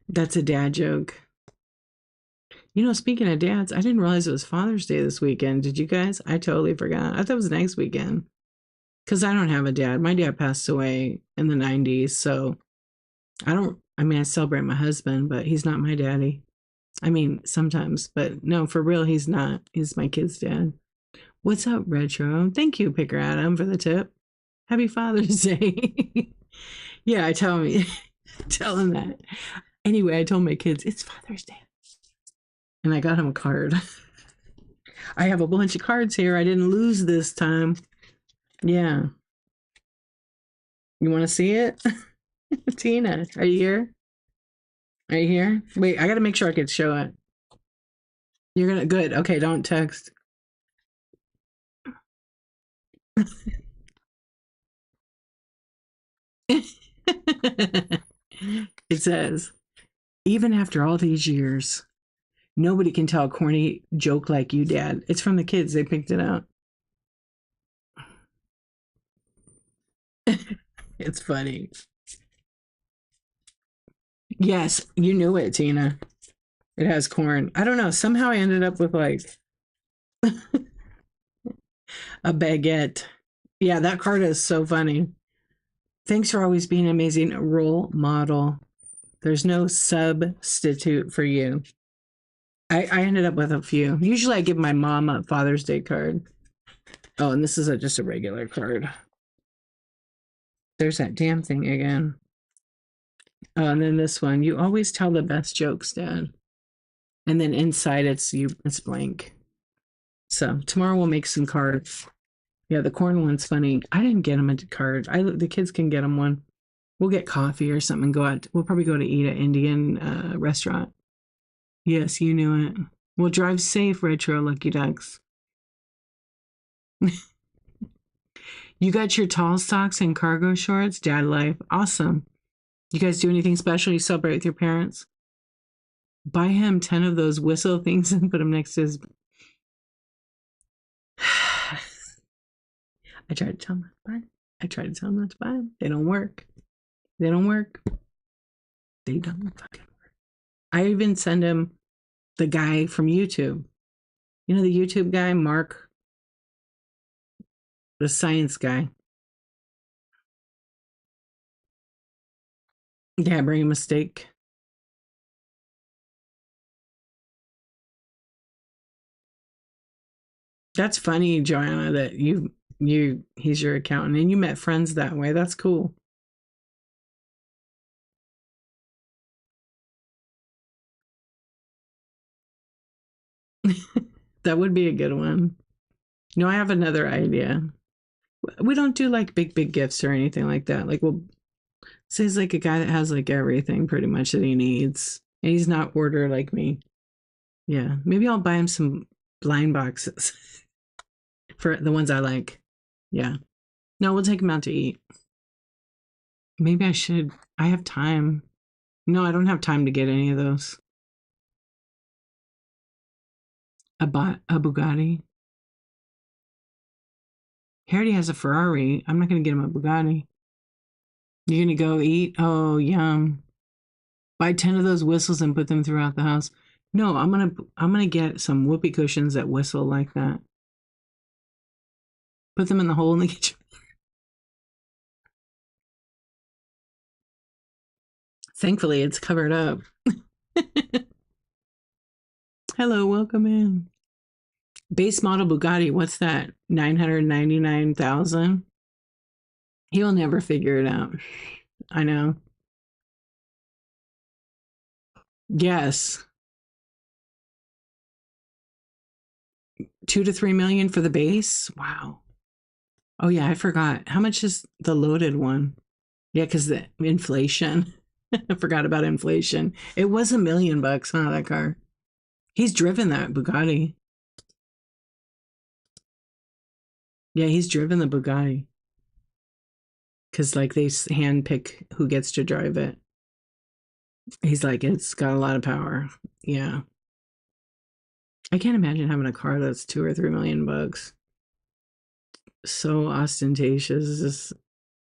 A: That's a dad joke. You know, speaking of dads, I didn't realize it was Father's Day this weekend. Did you guys? I totally forgot. I thought it was next weekend. Because I don't have a dad. My dad passed away in the 90s. So I mean, I celebrate my husband, but he's not my daddy. I mean, sometimes, but no, for real, he's not. He's my kid's dad. What's up, Retro? Thank you, Picker Adam, for the tip. Happy Father's Day. Yeah, I tell him, tell him that. Anyway, I told my kids, it's Father's Day. And I got him a card. I have a bunch of cards here. I didn't lose this time. Yeah. You want to see it? Tina, are you here? Are you here? Wait, I got to make sure I can show it. You're going to, good. Okay, don't text. It says, even after all these years, nobody can tell a corny joke like you, Dad. It's from the kids. They picked it out. It's funny. Yes, you knew it, Tina. It has corn. I don't know. Somehow I ended up with like a baguette. Yeah, that card is so funny. Thanks for always being an amazing role model. There's no substitute for you. I ended up with a few. Usually I give my mom a Father's Day card. Oh, and this is just a regular card. There's that damn thing again. Oh, and then this one. You always tell the best jokes, Dad. And then inside it's blank. So tomorrow we'll make some cards. Yeah, the corn one's funny. I didn't get him a card. The kids can get him one. We'll get coffee or something and go out. We'll probably go to eat at Indian restaurant. Yes, you knew it. We'll drive safe, Retro Lucky Ducks. You got your tall socks and cargo shorts? Dad life. Awesome. You guys do anything special? You celebrate with your parents? Buy him 10 of those whistle things and put them next to his... I tried to tell them not to buy them. I tried to tell them not to buy them. They don't work. They don't work. They don't fucking work. I even send him the guy from YouTube. You know the YouTube guy, Mark? The science guy. Yeah, bring him a steak. That's funny, Joanna, that he's your accountant and you met friends that way. That's cool. That would be a good one. No, I have another idea. We don't do like big gifts or anything like that. Like we'll say he's like a guy that has like everything pretty much that he needs. And he's not hoarder like me. Yeah. Maybe I'll buy him some blind boxes for the ones I like. Yeah. No, we'll take him out to eat. Maybe I should. I have time. No, I don't have time to get any of those. A Bugatti. He already has a Ferrari. I'm not going to get him a Bugatti. You're going to go eat? Oh, yum. Buy 10 of those whistles and put them throughout the house. No, I'm gonna get some whoopee cushions that whistle like that. Put them in the hole in the kitchen. Thankfully, it's covered up. Hello, welcome in. Base model Bugatti, what's that? 999,000. He'll never figure it out. I know. Yes. 2 to 3 million for the base. Wow. Oh yeah, I forgot. How much is the loaded one? Yeah, because the inflation. I forgot about inflation. It was $1 million, huh? That car. He's driven that Bugatti. Yeah, he's driven the Bugatti. Because like they hand pick who gets to drive it. He's like, it's got a lot of power. Yeah. I can't imagine having a car that's 2 or 3 million bucks. So ostentatious. Just,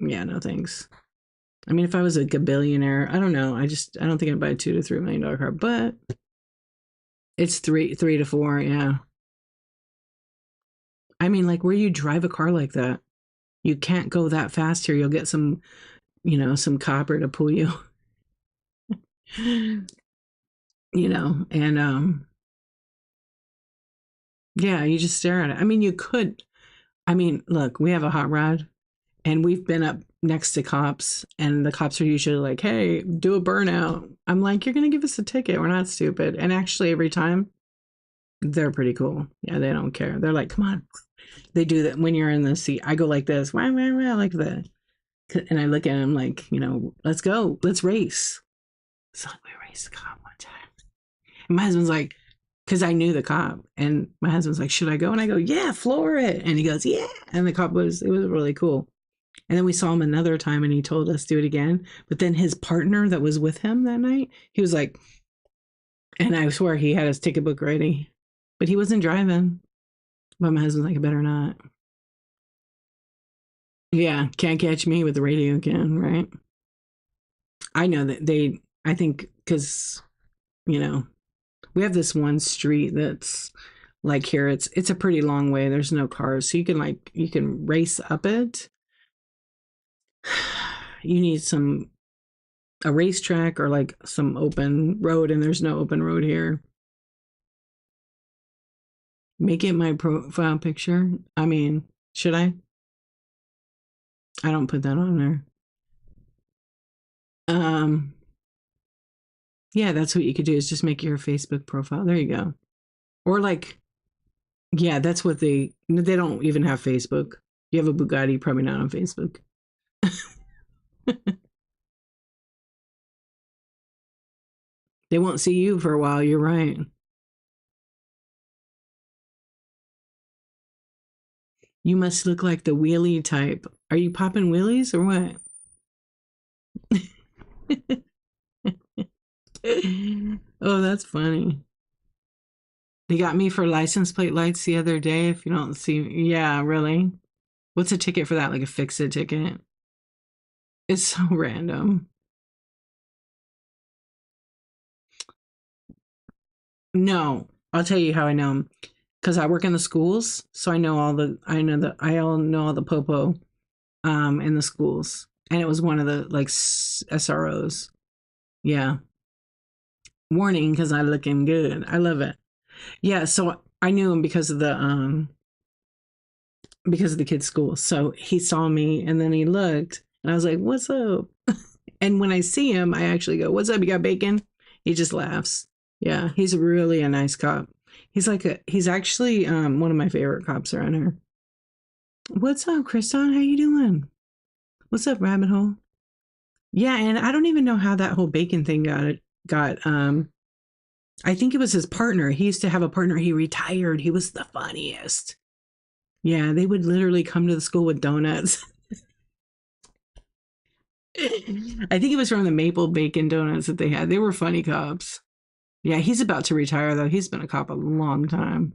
A: yeah, no thanks. I mean, if I was a billionaire, I don't know. I don't think I'd buy a $2 to $3 million car, but it's three to four. Yeah. I mean, like where you drive a car like that, you can't go that fast here. You'll get some copper to pull you, and yeah, you just stare at it. I mean, you could. I mean, look, we have a hot rod and we've been up next to cops and the cops are usually like, hey, do a burnout. I'm like, you're going to give us a ticket. We're not stupid. And actually every time they're pretty cool. Yeah, they don't care. They're like, come on. They do that when you're in the seat. I go like this, wah, wah, wah, like that. And I look at him like, let's go. Let's race. So we raced the cop one time. And my husband's like, because I knew the cop, and my husband's like, should I go? And I go, yeah, floor it. And he goes, yeah. And it was really cool. And then we saw him another time and he told us do it again. But then his partner that was with him that night, he was like, and I swear he had his ticket book ready, but he wasn't driving. But my husband's like, I better not. Yeah, can't catch me with the radio again, right? I know that I think, because, you know, we have this one street that's like here, it's a pretty long way. There's no cars. So you can race up it. You need a racetrack or like some open road, and there's no open road here. Make it my profile picture. I mean, should I? I don't put that on there. Um, yeah, that's what you could do, is just make your Facebook profile. There you go. Or like, yeah, that's what they don't even have Facebook. You have a Bugatti, probably not on Facebook. They won't see you for a while. You're right. You must look like the wheelie type. Are you popping wheelies or what? Oh, that's funny. They got me for license plate lights the other day. If you don't see, yeah, really. What's a ticket for that? Like a fix it ticket? It's so random. No, I'll tell you how I know them. Because I work in the schools, so I all know all the popo in the schools, and it was one of the like SROs. Yeah, warning, because I looking good. I love it. Yeah, so I knew him because of the kid's school. So he saw me, and then he looked, and I was like, "What's up?" And when I see him, I actually go, "What's up? You got bacon?" He just laughs. Yeah, he's really a nice cop. He's actually one of my favorite cops around here. What's up, Kriston? How you doing? What's up, Rabbit Hole? Yeah, and I don't even know how that whole bacon thing got. I think it was his partner. He used to have a partner. He retired. He was the funniest. Yeah, they would literally come to the school with donuts. I think it was from the maple bacon donuts that they had. They were funny cops. Yeah, he's about to retire though. He's been a cop a long time.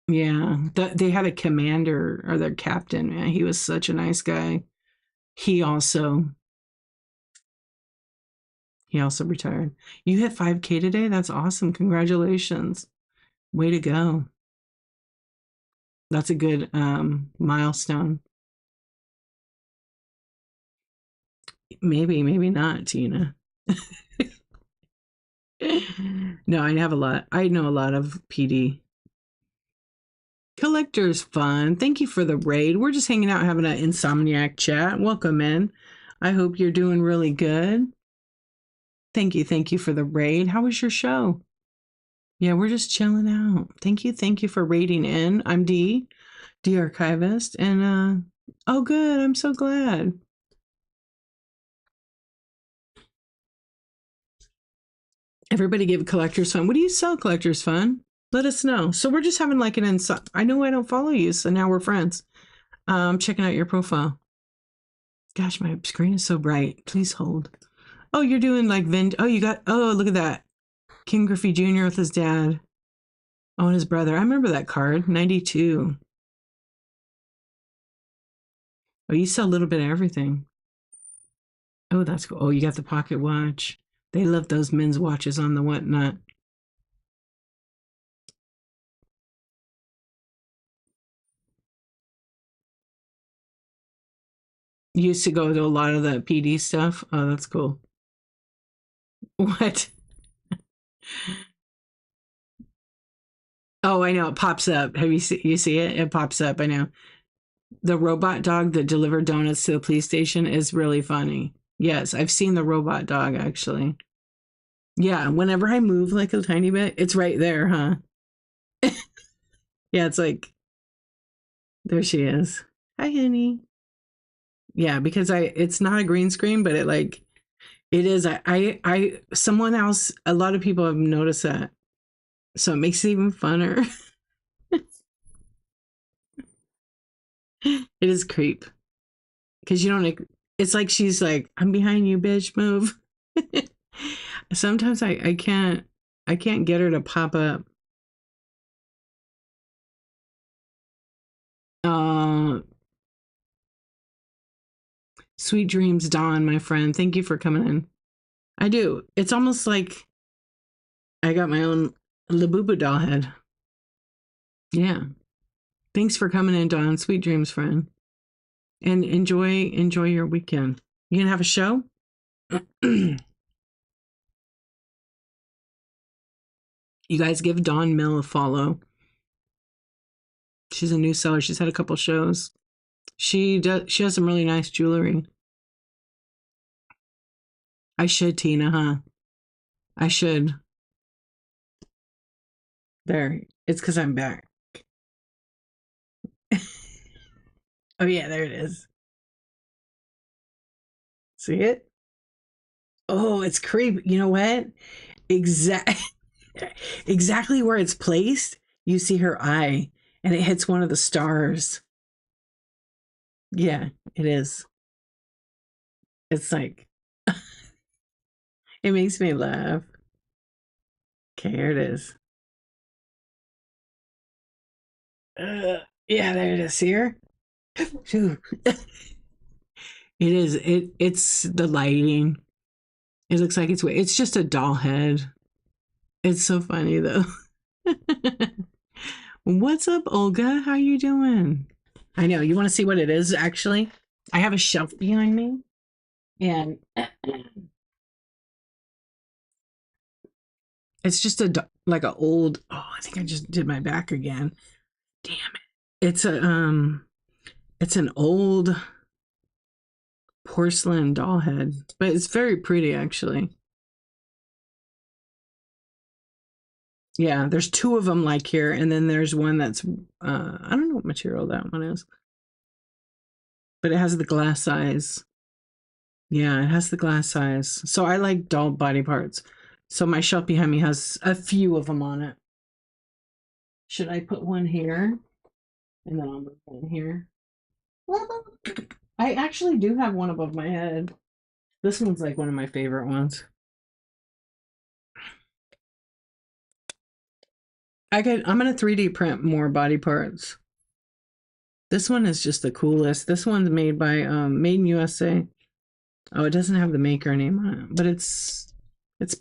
A: Yeah, they had a commander or their captain. Man, he was such a nice guy. He also he also retired. You hit 5K today. That's awesome. Congratulations. Way to go. That's a good milestone. Maybe, maybe not, Tina. No, I have a lot. I know a lot of PD. Collector's fun. Thank you for the raid. We're just hanging out having an Insomniac chat. Welcome in. I hope you're doing really good. Thank you. Thank you for the raid. How was your show? Yeah, we're just chilling out. Thank you. Thank you for raiding in. I'm D Archivist. And oh good. I'm so glad. Everybody give Collector's Fun. What do you sell, Collector's Fun? Let us know. So we're just having like an inside. I know I don't follow you, so now we're friends. Checking out your profile. Gosh, my screen is so bright. Please hold. Oh, you're doing like Oh, you got. Oh, look at that. King Griffey Jr. with his dad. Oh, and his brother. I remember that card. 92. Oh, you sell a little bit of everything. Oh, that's cool. Oh, you got the pocket watch. They love those men's watches on the whatnot. You used to go to a lot of the PD stuff. Oh, that's cool. What? Oh, I know. It pops up. You see it? It pops up. I know. The robot dog that delivered donuts to the police station is really funny. Yes, I've seen the robot dog actually. Yeah, whenever I move like a tiny bit, it's right there, huh? Yeah, it's like there she is. Hi, honey. Yeah, because it's not a green screen, but it is. Someone else, a lot of people have noticed that, so it makes it even funner. It is creep because you don't. It's like she's like, "I'm behind you, bitch. Move." Sometimes I can't get her to pop up. Uh, Sweet dreams, Dawn, my friend. Thank you for coming in. I do. It's almost like I got my own Labubu doll head. Yeah. Thanks for coming in, Dawn. Sweet dreams, friend. And enjoy your weekend. You gonna have a show? You guys give Dawn Mill a follow. She's a new seller. She's had a couple shows. She has some really nice jewelry. I should, Tina, huh? I should. There. It's because I'm back. Oh yeah, there it is. See it? Oh, it's creepy. You know what? Exact exactly where it's placed, you see her eye and it hits one of the stars. Yeah, it is. It's like it makes me laugh. Okay, here it is. Yeah, there it is. Here. It is. It's the lighting. It looks like it's just a doll head. It's so funny though. What's up, Olga? How you doing? I know. You want to see what it is, actually? I have a shelf behind me. And it's just like a old, oh, I think I just did my back again. Damn it. It's an old porcelain doll head, but it's very pretty actually. Yeah, there's two of them like here, and then there's one that's I don't know what material that one is. But it has the glass eyes. Yeah, it has the glass eyes. So I like doll body parts. So my shelf behind me has a few of them on it. Should I put one here? And then I'll move one here. I actually do have one above my head. This one's like one of my favorite ones. I'm gonna 3D print more body parts. This one is just the coolest. This one's made by Made in USA. Oh, it doesn't have the maker name on it, but it's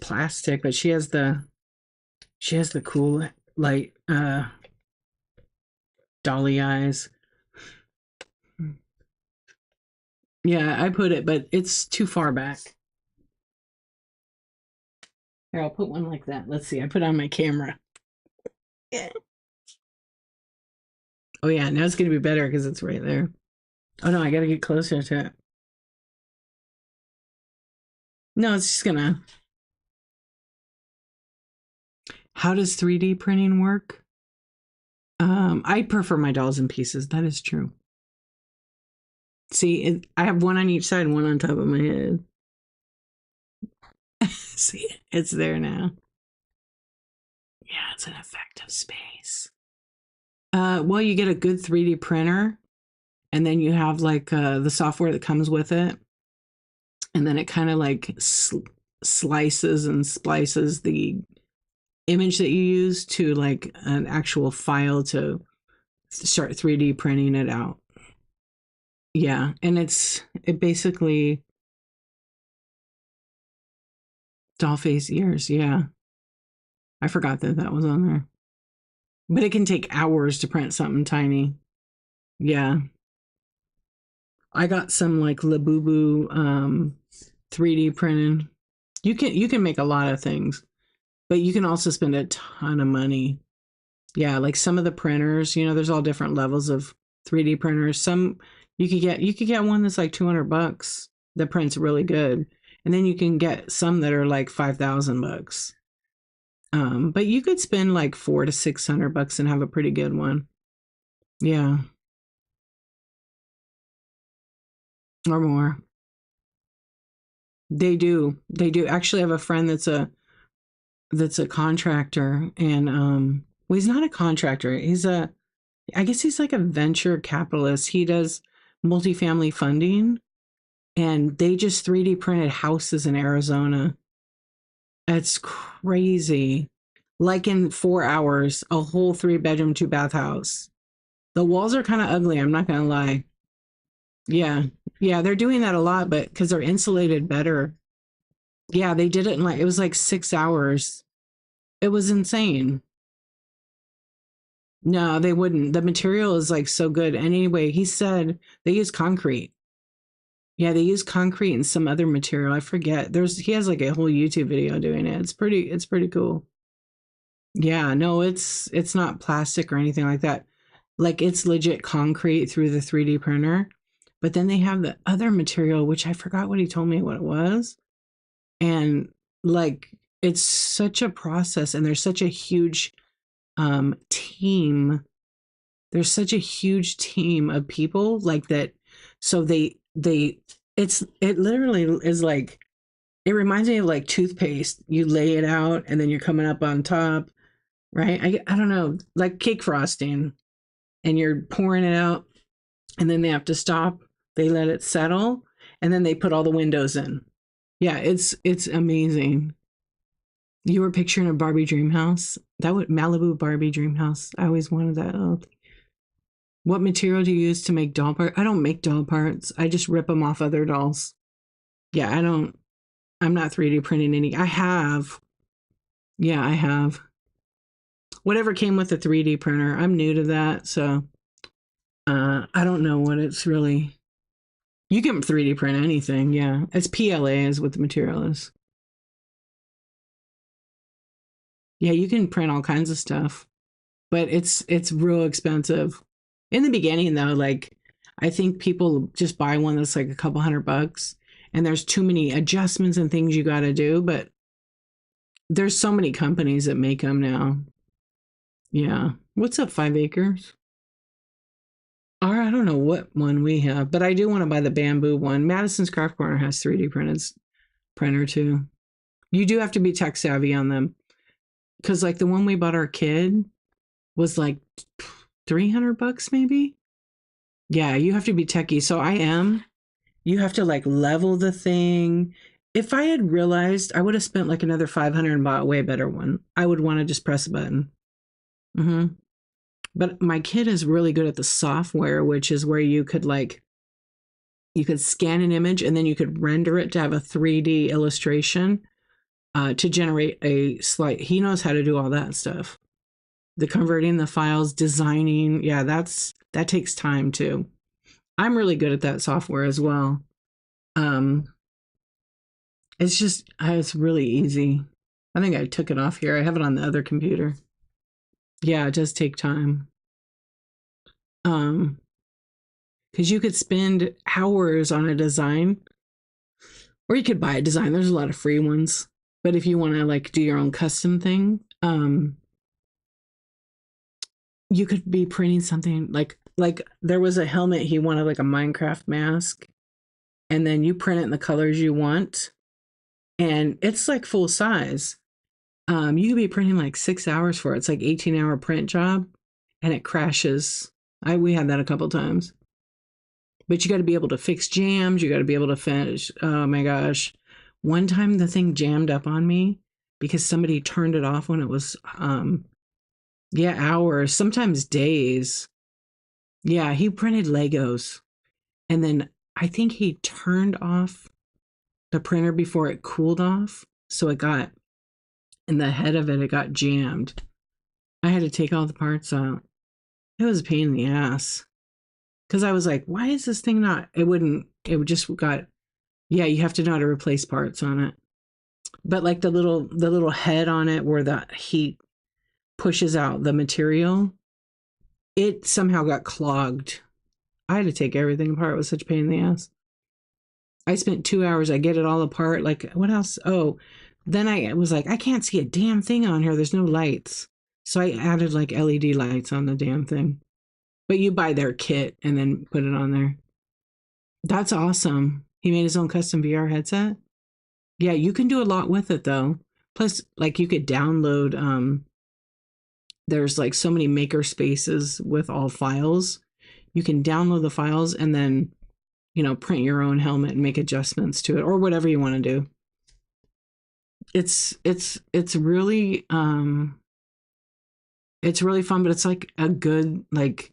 A: plastic. But she has the cool light dolly eyes. Yeah, I put it, but it's too far back. Here, I'll put one like that. Let's see. I put it on my camera. Yeah. Oh yeah, now it's gonna be better because it's right there. Oh no, I gotta get closer to it. No, it's just gonna. How does 3D printing work? I prefer my dolls in pieces. That is true. See, I have one on each side and one on top of my head. See, it's there now. Yeah, it's an effective space. Well, you get a good 3D printer, and then you have like the software that comes with it, and then it kind of like slices and splices the image that you use to like an actual file to start 3D printing it out. Yeah, and it basically doll face ears. Yeah, I forgot that was on there. But it can take hours to print something tiny. Yeah. I got some like Labubu 3D printing. You can make a lot of things, but you can also spend a ton of money. Yeah, like some of the printers, there's all different levels of 3D printers. Some you could get one that's like $200 that prints really good. And then you can get some that are like $5,000. But you could spend like $400 to $600 and have a pretty good one. Yeah. Or more. They do. They do. Actually, I have a friend that's a contractor, and well, he's not a contractor. I guess he's like a venture capitalist. He does multifamily funding, and they just 3D printed houses in Arizona. It's crazy. Like in 4 hours, a whole 3 bedroom, 2 bath house. The walls are kind of ugly, I'm not gonna lie. Yeah. Yeah, they're doing that a lot, but because they're insulated better. Yeah, they did it in like, it was like 6 hours. It was insane. No, they wouldn't. The material is like so good. And anyway, he said they use concrete. Yeah, they use concrete and some other material. I forget. He has like a whole YouTube video doing it. It's pretty cool. Yeah, no, it's not plastic or anything like that. Like it's legit concrete through the 3D printer. But then they have the other material, which I forgot what he told me what it was. And like it's such a process and there's such a huge team. There's such a huge team of people like that. So it literally is like it reminds me of like toothpaste. You lay it out and then you're coming up on top, right? I don't know, like cake frosting, and you're pouring it out, and then they have to stop. They let it settle, and then they put all the windows in. Yeah, it's amazing. You were picturing a Barbie dream house. That would Malibu Barbie dream house. I always wanted that. Oh, what material do you use to make doll parts? I don't make doll parts. I just rip them off other dolls. Yeah, I don't. I'm not 3D printing any. I have. Yeah, I have. Whatever came with the 3D printer. I'm new to that, so I don't know what it's really. You can 3D print anything. Yeah, it's PLA is what the material is. Yeah, you can print all kinds of stuff, but it's real expensive. In the beginning though, like I think people just buy one that's like a couple $100 and there's too many adjustments and things you got to do, but there's so many companies that make them now. Yeah. What's up 5 acres? Or I don't know what one we have, but I do want to buy the bamboo one. Madison's Craft Corner has 3D printed printer too. You do have to be tech savvy on them because like the one we bought our kid was like $300 maybe. Yeah, you have to be techie. So I am. You have to like level the thing. If I had realized, I would have spent like another 500 and bought a way better one. I would want to just press a button. Hmm. But my kid is really good at the software, which is where you could scan an image and then you could render it to have a 3D illustration to generate a slide. He knows how to do all that stuff. The converting the files, designing. Yeah, that takes time too. I'm really good at that software as well. Um, it's really easy. I think I took it off here. I have it on the other computer. Yeah, it does take time. Um, because you could spend hours on a design, or you could buy a design. There's a lot of free ones. But if you want to like do your own custom thing, you could be printing something like there was a helmet he wanted like a Minecraft mask, and then you print it in the colors you want, and it's like full size. You could be printing like 6 hours for it. It's like 18-hour print job, and it crashes. We had that a couple times. But you got to be able to fix jams. You got to be able to finish. Oh my gosh. One time the thing jammed up on me because somebody turned it off when it was, yeah, hours, sometimes days. Yeah, he printed Legos. And then I think he turned off the printer before it cooled off. So in the head of it, it got jammed. I had to take all the parts out. It was a pain in the ass. Because I was like, why is this thing not? It would just got, yeah, you have to know how to replace parts on it. But like the little head on it where the heat pushes out the material, it somehow got clogged. I had to take everything apart. It was such a pain in the ass. I spent 2 hours. I get it all apart. Like, what else? Oh, then I was like, I can't see a damn thing on here. There's no lights. So I added like LED lights on the damn thing. But you buy their kit and then put it on there. That's awesome. He made his own custom VR headset. Yeah, you can do a lot with it though. Plus, like you could download there's like so many maker spaces with all files. You can download the files and then, print your own helmet and make adjustments to it or whatever you want to do. It's really fun, but it's like a good like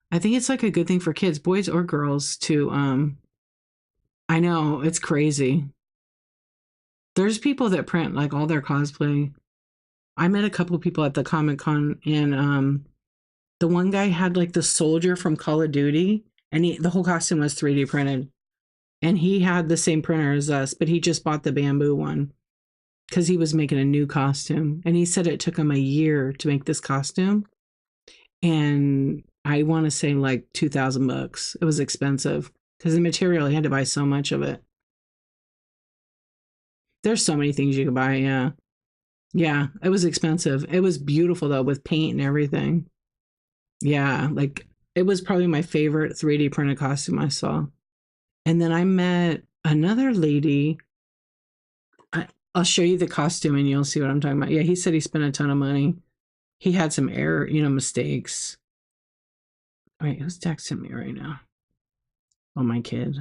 A: I think it's like a good thing for kids, boys or girls, to I know, it's crazy. There's people that print like all their cosplay. I met a couple of people at the Comic Con, and the one guy had like the soldier from Call of Duty, and the whole costume was 3D printed. And he had the same printer as us, but he just bought the bamboo one because he was making a new costume. And he said it took him a year to make this costume. And I want to say like 2,000 bucks. It was expensive because the material, he had to buy so much of it. There's so many things you could buy. Yeah. Yeah. It was expensive. It was beautiful though, with paint and everything. Yeah. Like it was probably my favorite 3D printed costume I saw. And then I met another lady. I'll show you the costume and you'll see what I'm talking about. Yeah, he said he spent a ton of money. He had some error, mistakes. All right, who's texting me right now? Oh, my kid.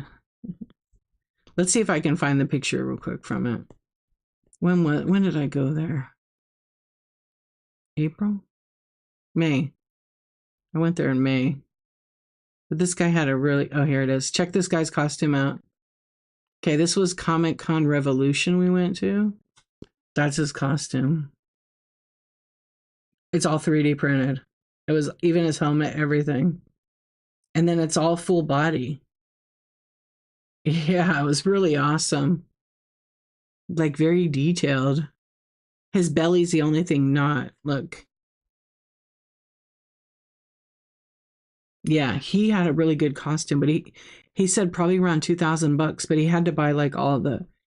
A: Let's see if I can find the picture real quick from it. When did I go there? April? May. I went there in May. But this guy had a really, oh, here it is. Check this guy's costume out. Okay, this was Comic Con Revolution we went to. That's his costume. It's all 3D printed. It was even his helmet, everything. And then it's all full body. Yeah, it was really awesome. Like very detailed. His belly's the only thing not. Look. Yeah, he had a really good costume, but he said probably around 2,000 bucks, but he had to buy like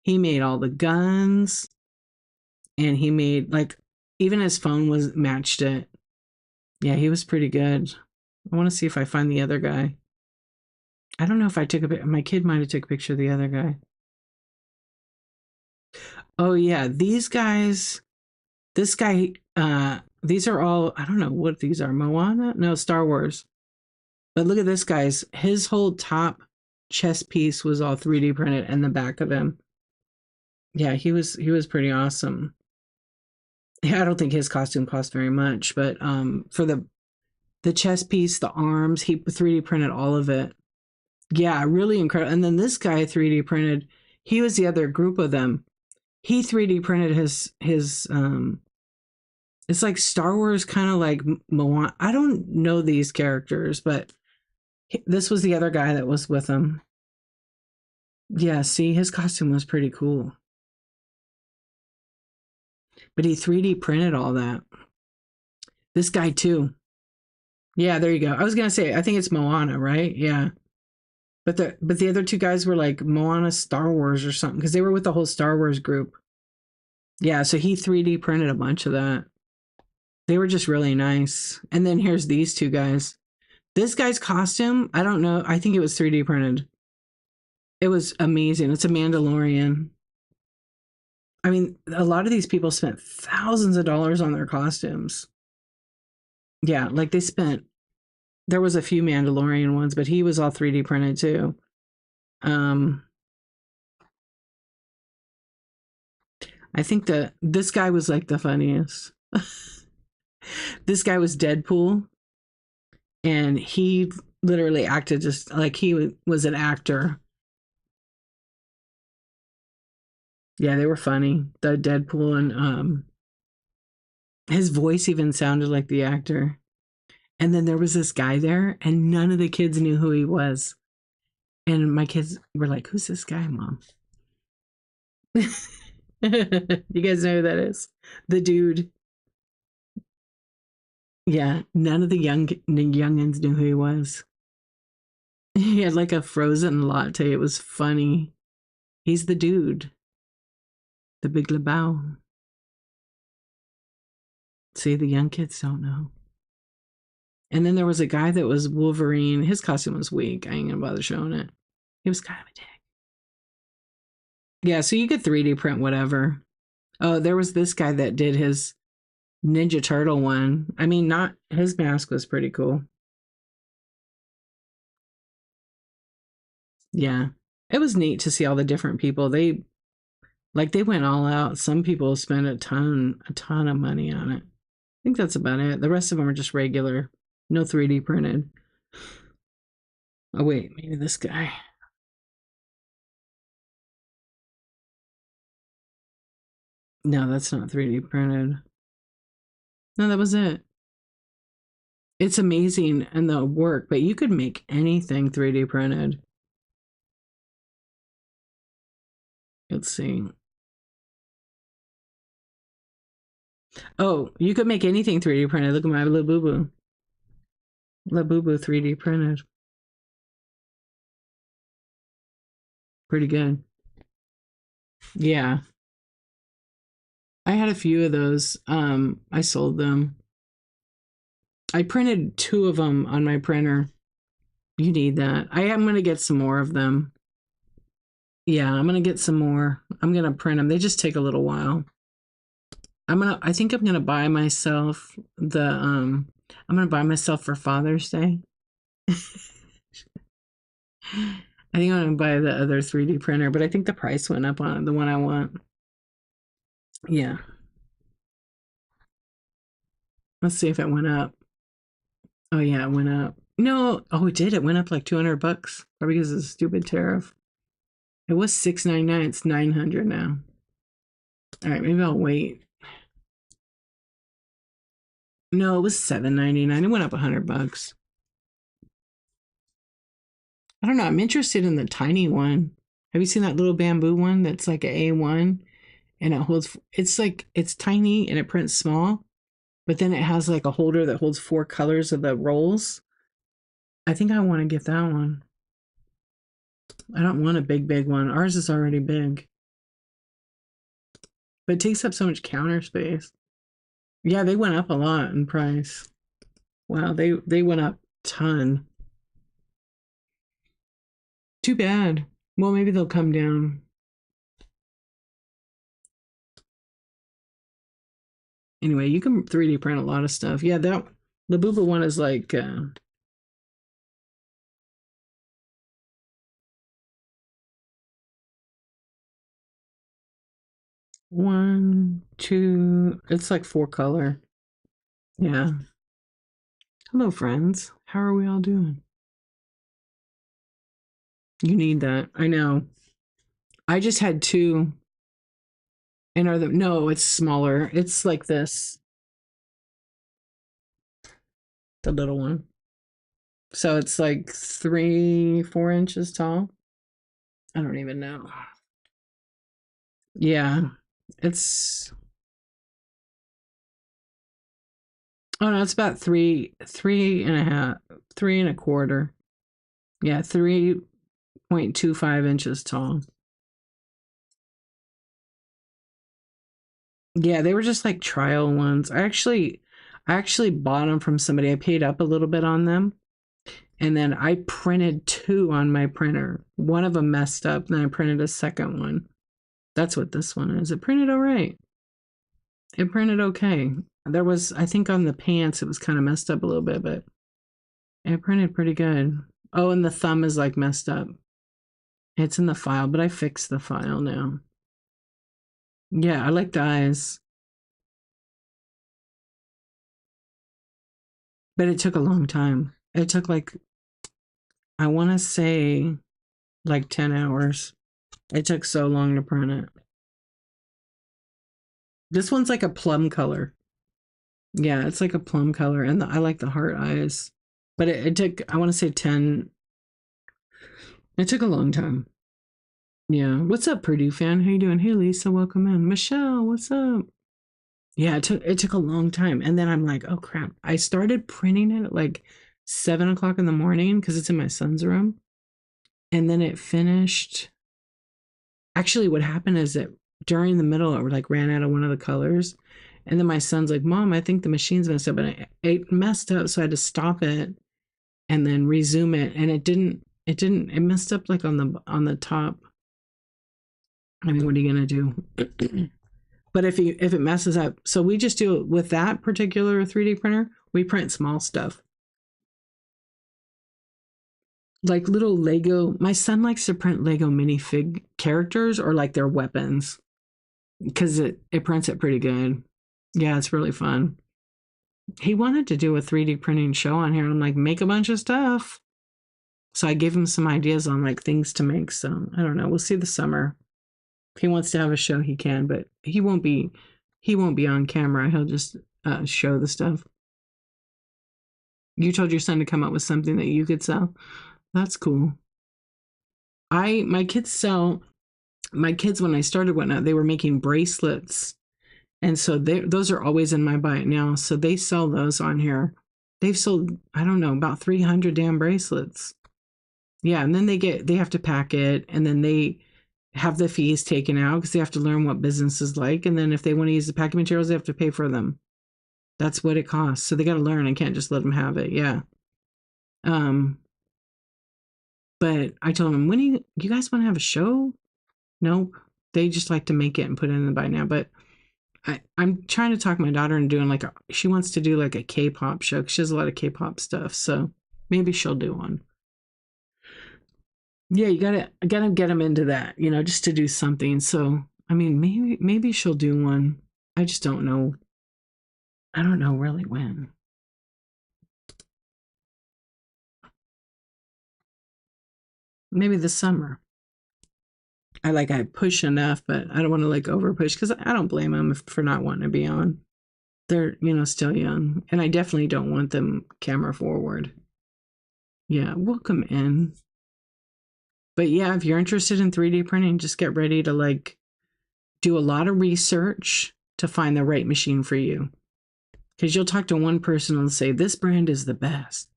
A: he made all the guns, and he made like even his phone was matched it. Yeah, he was pretty good. I want to see if I find the other guy. I don't know if I took my kid might have took a picture of the other guy. Oh yeah, these guys, this guy, these are all, I don't know what these are. Moana? No, Star Wars. But look at this guy's, his whole top chest piece was all 3D printed and the back of him. Yeah, he was pretty awesome. Yeah, I don't think his costume cost very much, but for the chest piece, the arms, he 3D printed all of it. Yeah, really incredible. And then this guy 3D printed, he was the other group of them. He 3D printed his it's like Star Wars, kind of like Moana. I don't know these characters, but this was the other guy that was with him. Yeah, see, his costume was pretty cool. But he 3D printed all that. This guy too. Yeah, there you go. I was gonna say, I think it's Moana, right? Yeah. But the other two guys were like Moana Star Wars or something because they were with the whole Star Wars group. Yeah, so he 3D printed a bunch of that. They were just really nice. And then here's these two guys. This guy's costume, I don't know. I think it was 3D printed. It was amazing. It's a Mandalorian. I mean, a lot of these people spent thousands of dollars on their costumes. Yeah, like there was a few Mandalorian ones, but he was all 3D printed too. Um, I think that this guy was like the funniest. This guy was Deadpool, and he literally acted just like he was an actor. Yeah, they were funny. The Deadpool, and his voice even sounded like the actor. And then there was this guy there, and none of the kids knew who he was. And my kids were like, "Who's this guy, Mom?" You guys know who that is? The dude. Yeah, none of the youngins knew who he was. He had like a frozen latte. It was funny. He's the dude, the Big Lebowski. See, the young kids don't know. And then there was a guy that was Wolverine. His costume was weak. I ain't gonna bother showing it. He was kind of a dick. Yeah, so you could 3D print whatever. Oh, there was this guy that did his Ninja Turtle one. I mean, not his mask was pretty cool. Yeah. It was neat to see all the different people. They went all out. Some people spent a ton of money on it. I think that's about it. The rest of them are just regular, no 3D printed. Oh wait, maybe this guy. No, that's not 3D printed. No, that was it. It's amazing and the work, but you could make anything 3D printed. Let's see. Oh, you could make anything 3D printed. Look at my Labubu. Labubu 3D printed. Pretty good. Yeah. I had a few of those. I sold them. I printed 2 of them on my printer. You need that. I am going to get some more of them. Yeah, I'm going to get some more. I'm going to print them. They just take a little while. I think I'm going to buy myself I'm going to buy myself for Father's Day. I think I'm going to buy the other 3D printer, but I think the price went up on the one I want. Yeah. Let's see if it went up. Oh yeah, it went up. No, oh it did. It went up like $200, probably because of the stupid tariff. It was $699. It's $900 now. All right, maybe I'll wait. No, it was $799. It went up $100. I don't know. I'm interested in the tiny one. Have you seen that little bamboo one that's like an A1 and it holds? It's like it's tiny and it prints small, but then it has like a holder that holds 4 colors of the rolls. I think I want to get that one. I don't want a big one. Ours is already big. But it takes up so much counter space. Yeah, they went up a lot in price. Wow, they went up a ton. Too bad. Well, maybe they'll come down. Anyway, you can 3D print a lot of stuff. Yeah, the Booba one is like 1, 2. It's like 4 color. Yeah. Hello, friends. How are we all doing? You need that. I know. I just had 2. And no, it's smaller. It's like this. The little one. So it's like 3, 4 inches tall. I don't even know. Yeah. It's oh no, it's about 3.5, 3.25. Yeah, 3.25 inches tall. Yeah, they were just like trial ones. I actually bought them from somebody. I paid up a little bit on them. And then I printed 2 on my printer. One of them messed up, and then I printed a second one. That's what this one is. It printed all right. It printed okay. There was, I think on the pants, it was kind of messed up a little bit, but it printed pretty good. Oh, and the thumb is like messed up. It's in the file, but I fixed the file now. Yeah, I like the eyes. But it took a long time. It took like, I want to say like 10 hours. It took so long to print it. This one's like a plum color. Yeah, it's like a plum color, and I like the heart eyes. But it took, I want to say 10. It took a long time. Yeah. What's up, Purdue fan? How you doing? Hey, Lisa, welcome in. Michelle, what's up? Yeah, it took a long time, and then I'm like, oh crap! I started printing it at like 7 o'clock in the morning because it's in my son's room, and then it finished. Actually, what happened is that during the middle, it like ran out of one of the colors, and then my son's like, "Mom, I think the machine's messed up," and it messed up, so I had to stop it and then resume it, and it didn't. It didn't. It messed up like on the top. I mean, what are you gonna do? But if it messes up, so we just do with that particular 3D printer, we print small stuff. Like little Lego. My son likes to print Lego minifig characters or like their weapons because it prints it pretty good. Yeah, it's really fun. He wanted to do a 3D printing show on here. I'm like, make a bunch of stuff. So I gave him some ideas on like things to make. So I don't know. We'll see the summer. he wants to have a show, he can, but he won't be on camera. He'll just show the stuff. You told your son to come up with something that you could sell. That's cool. My kids, when I started whatnot, they were making bracelets. And so those are always in my buy it now. So they sell those on here. They've sold, I don't know, about 300 damn bracelets. Yeah, and then they have to pack it, and then they have the fees taken out because they have to learn what business is like. And then if they want to use the packing materials, they have to pay for them. That's what it costs. So they got to learn. I can't just let them have it. Yeah. But I told them, when do you guys want to have a show? Nope. They just like to make it and put it in the buy now. But I'm trying to talk my daughter into doing she wants to do like a K-pop show. 'Cause she has a lot of K-pop stuff. So maybe she'll do one. Yeah, you gotta get them into that, just to do something. So, I mean, maybe she'll do one. I just don't know. I don't know really when. Maybe this summer. I push enough, but I don't want to over push because I don't blame them for not wanting to be on. They're, still young, and I definitely don't want them camera forward. Yeah, welcome in. But yeah, if you're interested in 3D printing, just get ready to do a lot of research to find the right machine for you. Because you'll talk to one person and say, this brand is the best.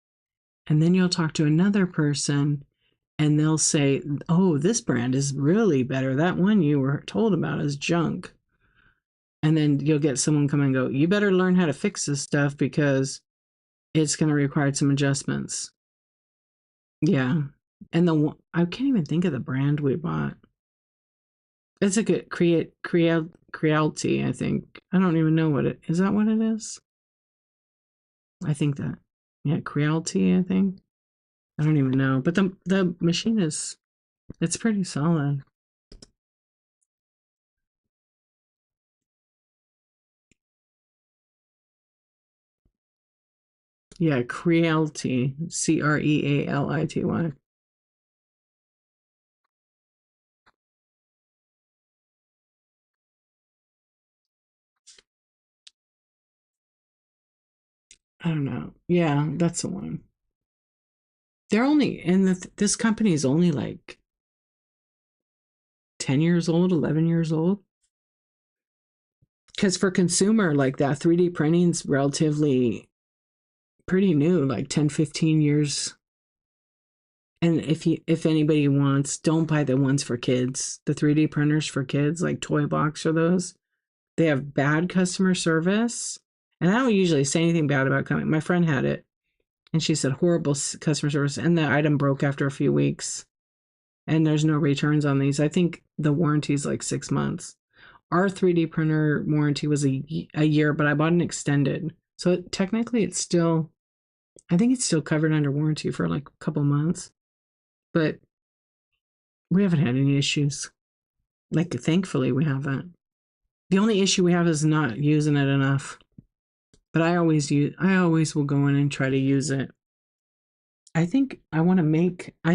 A: And then you'll talk to another person and they'll say, oh, this brand is really better. That one you were told about is junk. And then you'll get someone come and go, you better learn how to fix this stuff because it's going to require some adjustments. Yeah. And I can't even think of the brand we bought. It's a good Creality, I think. I don't even know is that what it is? I think that. Yeah, Creality, I think. I don't even know. But the machine it's pretty solid. Yeah, Creality. Creality. I don't know. Yeah, that's the one. They're only this company is only 10 years old, 11 years old. Because for consumer like that, 3D printing's relatively pretty new, 10, 15 years. And if anybody wants, don't buy the ones for kids. The 3D printers for kids, like Toy Box or those, they have bad customer service. And I don't usually say anything bad about coming. My friend had it, and she said horrible customer service, and the item broke after a few weeks. And there's no returns on these. I think the warranty is 6 months. Our 3D printer warranty was a year, but I bought an extended. So technically I think it's still covered under warranty for a couple months. But we haven't had any issues. Thankfully, we haven't. The only issue we have is not using it enough. But I always will go in and try to use it. I think I'm gonna make I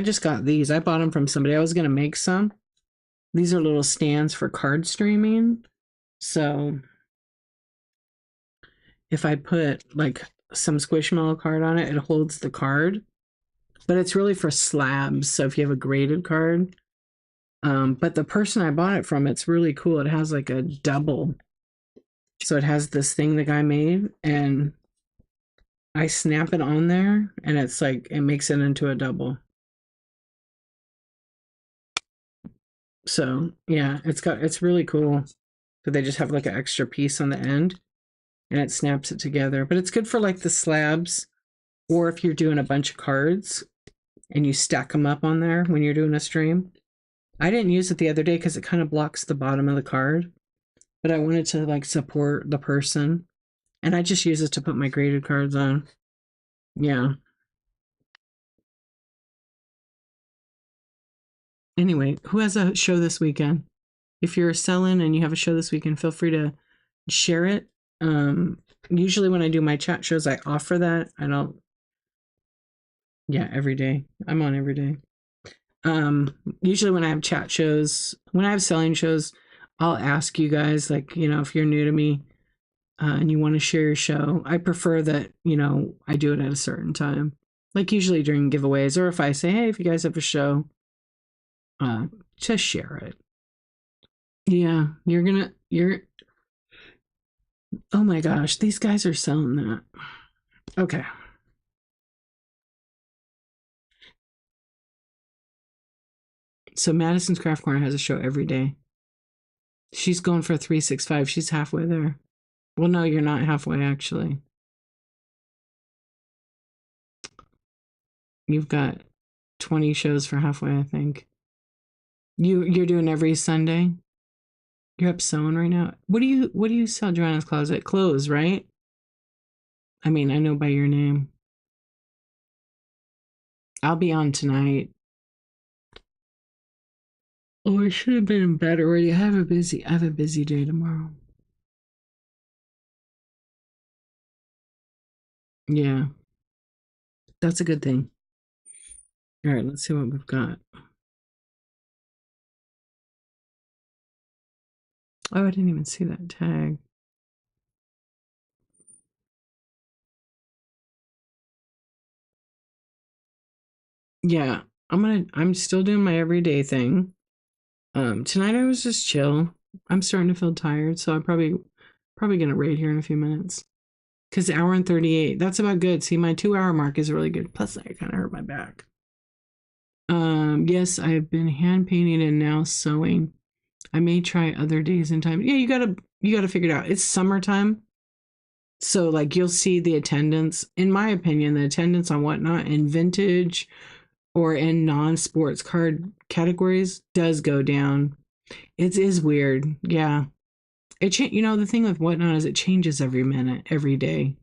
A: just got these. I bought them from somebody. I was gonna make some. These are little stands for card streaming. So if I put some Squishmallow card on it, it holds the card. But it's really for slabs. So if you have a graded card. But the person I bought it from, it's really cool. It has a double. So it has this thing the guy made, and I snap it on there, and it's it makes it into a double. So yeah, it's really cool. But they just have an extra piece on the end, and it snaps it together. But it's good for the slabs, or if you're doing a bunch of cards and you stack them up on there when you're doing a stream. I didn't use it the other day because it kind of blocks the bottom of the card, but I wanted to support the person, and I just use it to put my graded cards on. Yeah. Anyway, who has a show this weekend? If you're selling and you have a show this weekend, feel free to share it. Usually when I do my chat shows, I offer that. I don't. Yeah, every day. I'm on every day. Usually when I have chat shows, when I have selling shows, I'll ask you guys, like, if you're new to me, and you want to share your show, I prefer that, I do it at a certain time. Like usually during giveaways, or if I say, hey, if you guys have a show, uh, just share it. Yeah, oh my gosh, these guys are selling that. Okay. So Madison's Craft Corner has a show every day. She's going for 365. She's halfway there. Well, no, you're not halfway, actually. You've got 20 shows for halfway, I think. You're doing every Sunday? You're up sewing right now. What do you sell, Joanna's Closet? Clothes, right? I mean, I know by your name. I'll be on tonight. Oh, I should have been in bed already. I have a busy day tomorrow. Yeah, that's a good thing. All right, let's see what we've got. Oh, I didn't even see that tag. Yeah, I'm still doing my everyday thing. Tonight I was just chill. I'm starting to feel tired, so I'm probably gonna raid here in a few minutes. Cause hour and 38, that's about good. See, my 2 hour mark is really good. Plus, I kind of hurt my back. Yes, I've been hand painting and now sewing. I may try other days and time. Yeah, you gotta figure it out. It's summertime, so like you'll see the attendance. In my opinion, the attendance on Whatnot in vintage or in non-sports card categories does go down. It is weird. Yeah. The thing with Whatnot is it changes every minute, every day.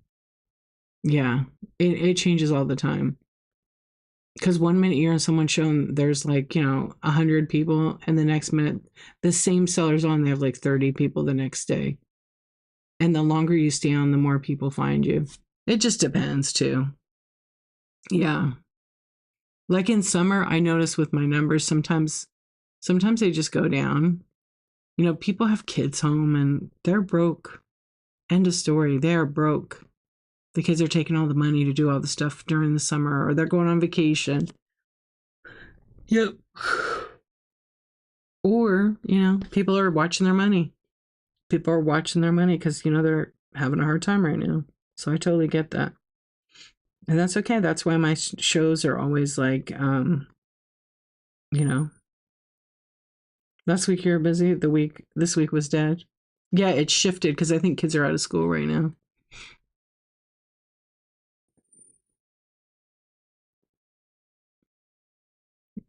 A: Yeah. It changes all the time. Because 1 minute you're on someone's show and there's like, 100 people, and the next minute the same seller's on, they have like 30 people the next day. And the longer you stay on, the more people find you. It just depends too. Yeah. Like in summer, I notice with my numbers sometimes they just go down. People have kids home and they're broke. End of story. They are broke. The kids are taking all the money to do all the stuff during the summer, or they're going on vacation. Yep. Or, people are watching their money. People are watching their money because, they're having a hard time right now. So I totally get that. And that's okay. That's why my shows are always like, you know, last week you were busy. This week was dead. Yeah, it shifted because I think kids are out of school right now.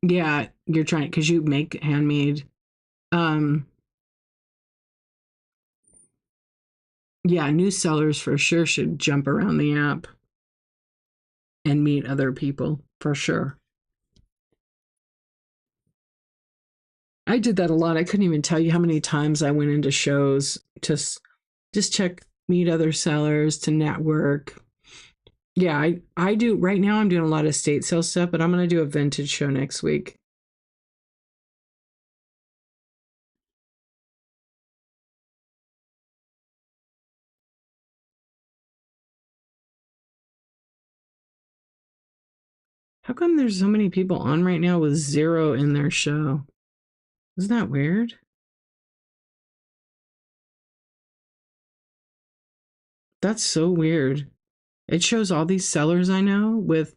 A: Yeah, you're trying because you make handmade. Um, yeah, new sellers for sure should jump around the app and meet other people for sure. I did that a lot. I couldn't even tell you how many times I went into shows to just check, meet other sellers, to network. Yeah, I do right now. I'm doing a lot of estate sale stuff, but I'm gonna do a vintage show next week. How come there's so many people on right now with zero in their show? Isn't that weird? That's so weird. It shows all these sellers I know with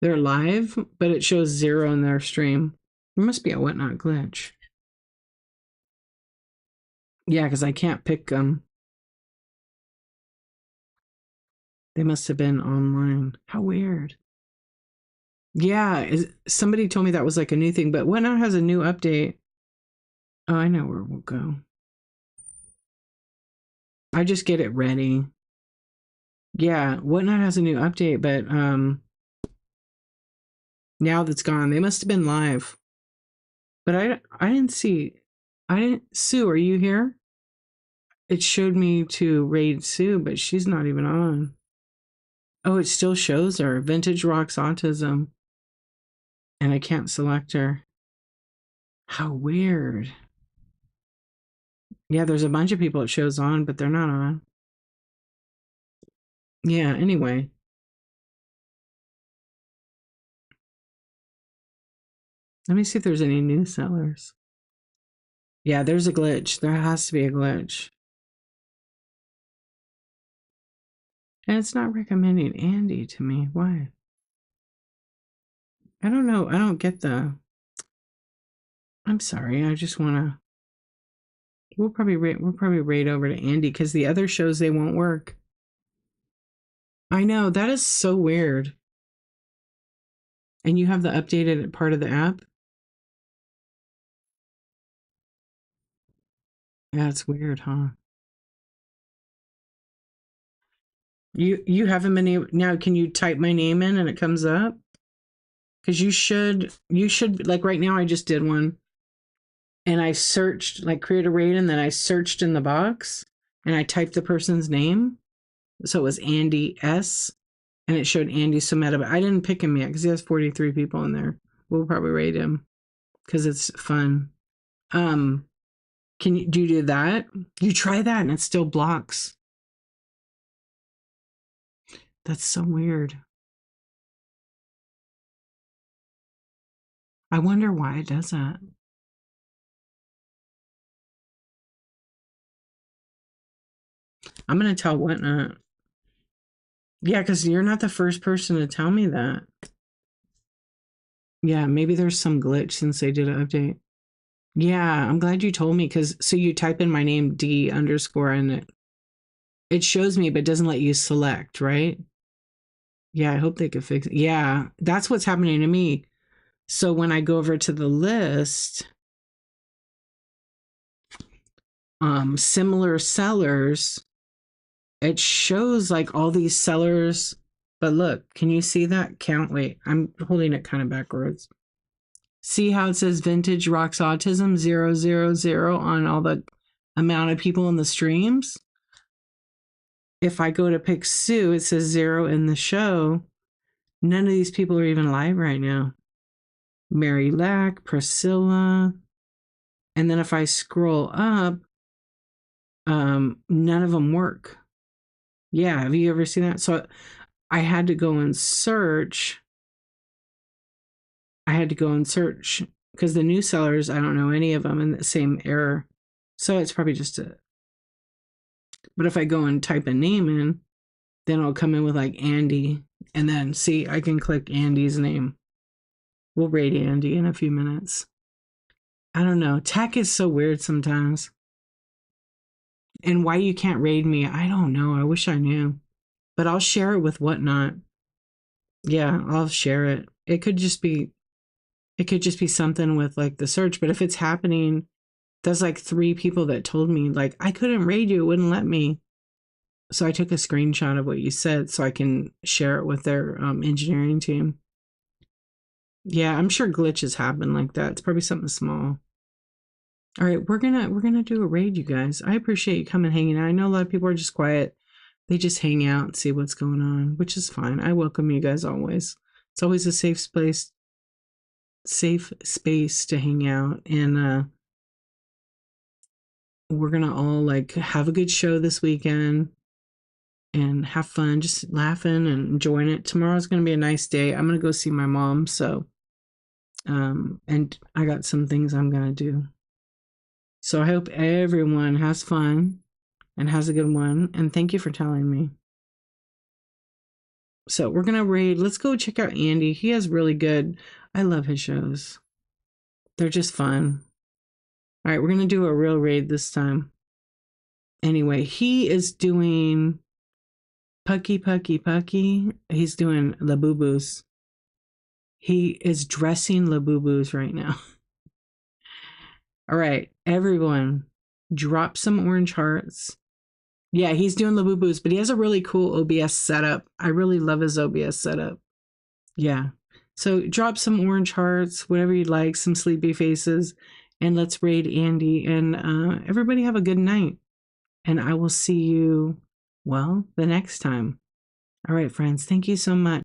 A: their live, but it shows zero in their stream. There must be a whatnot glitch. Yeah, because I can't pick them. They must have been online. How weird. Yeah, somebody told me that was like a new thing, but whatnot has a new update. Oh, I know where we'll go. I just get it ready. Yeah, whatnot has a new update, but now that's gone. They must have been live. But I didn't see. I didn't. Sue, are you here? It showed me to raid Sue, but she's not even on. Oh, it still shows her. Vintage Rocks Autism. and I can't select her. How weird. Yeah, there's a bunch of people it shows on, but they're not on. Yeah, anyway. Let me see if there's any new sellers. Yeah, there's a glitch. There has to be a glitch. And it's not recommending Andy to me. Why? I don't know. I don't get the. I'm sorry. I just want to. We'll probably raid over to Andy because the other shows they won't work. I know that is so weird. And you have the updated part of the app. Yeah, it's weird, huh? You haven't been able now. Can you type my name in and it comes up? Because you should like right now. I just did one, and I searched like create a raid, and then I searched in the box, and I typed the person's name, so it was Andy S, and it showed Andy Someta, but I didn't pick him yet because he has 43 people in there. We'll probably raid him because it's fun. Can you do that? You try that, and it still blocks. That's so weird. I wonder why it does that. I'm gonna tell Whatnot. Yeah, because you're not the first person to tell me that. Yeah, maybe there's some glitch since they did an update. Yeah, I'm glad you told me because so you type in my name D underscore and it shows me, but doesn't let you select, right? Yeah, I hope they could fix it. Yeah, that's what's happening to me. So when I go over to the list, similar sellers, it shows like all these sellers. But look, can you see that count? Wait, I'm holding it kind of backwards. See how it says Vintage Rocks Autism 000 on all the amount of people in the streams? If I go to pick Sue, it says 0 in the show. None of these people are even live right now. Mary Lack, Priscilla. And then if I scroll up, none of them work. Yeah, have you ever seen that? So I had to go and search. Because the new sellers, I don't know any of them in the same error. So it's probably just a. But if I go and type a name in, then it'll come in with like Andy. And then see, I can click Andy's name. We'll raid Andy in a few minutes. I don't know. Tech is so weird sometimes. And why you can't raid me, I don't know. I wish I knew. But I'll share it with Whatnot. Yeah, I'll share it. It could just be something with like the search, but if it's happening, there's like 3 people that told me like I couldn't raid you, it wouldn't let me. So I took a screenshot of what you said so I can share it with their engineering team. Yeah, I'm sure glitches happen like that. It's probably something small. All right, we're gonna do a raid, you guys. I appreciate you coming hanging out. I know a lot of people are just quiet. They just hang out and see what's going on, which is fine. I welcome you guys always. It's always a safe space to hang out, and we're gonna all like have a good show this weekend and have fun, just laughing and enjoying it. Tomorrow's gonna be a nice day. I'm gonna go see my mom, so and I got some things I'm gonna do. So I hope everyone has fun and has a good one, and thank you for telling me. So we're gonna raid. Let's go check out Andy. He has really good. I love his shows. They're just fun. All right, we're gonna do a real raid this time. Anyway, he is doing Pucky. He's doing Labubus. He is dressing Labubus right now. All right, everyone, drop some orange hearts. Yeah, he's doing Labubus, but he has a really cool OBS setup. I really love his OBS setup. Yeah. So drop some orange hearts, whatever you'd like, some sleepy faces, and let's raid Andy. And everybody have a good night. And I will see you, well, the next time. All right, friends. Thank you so much.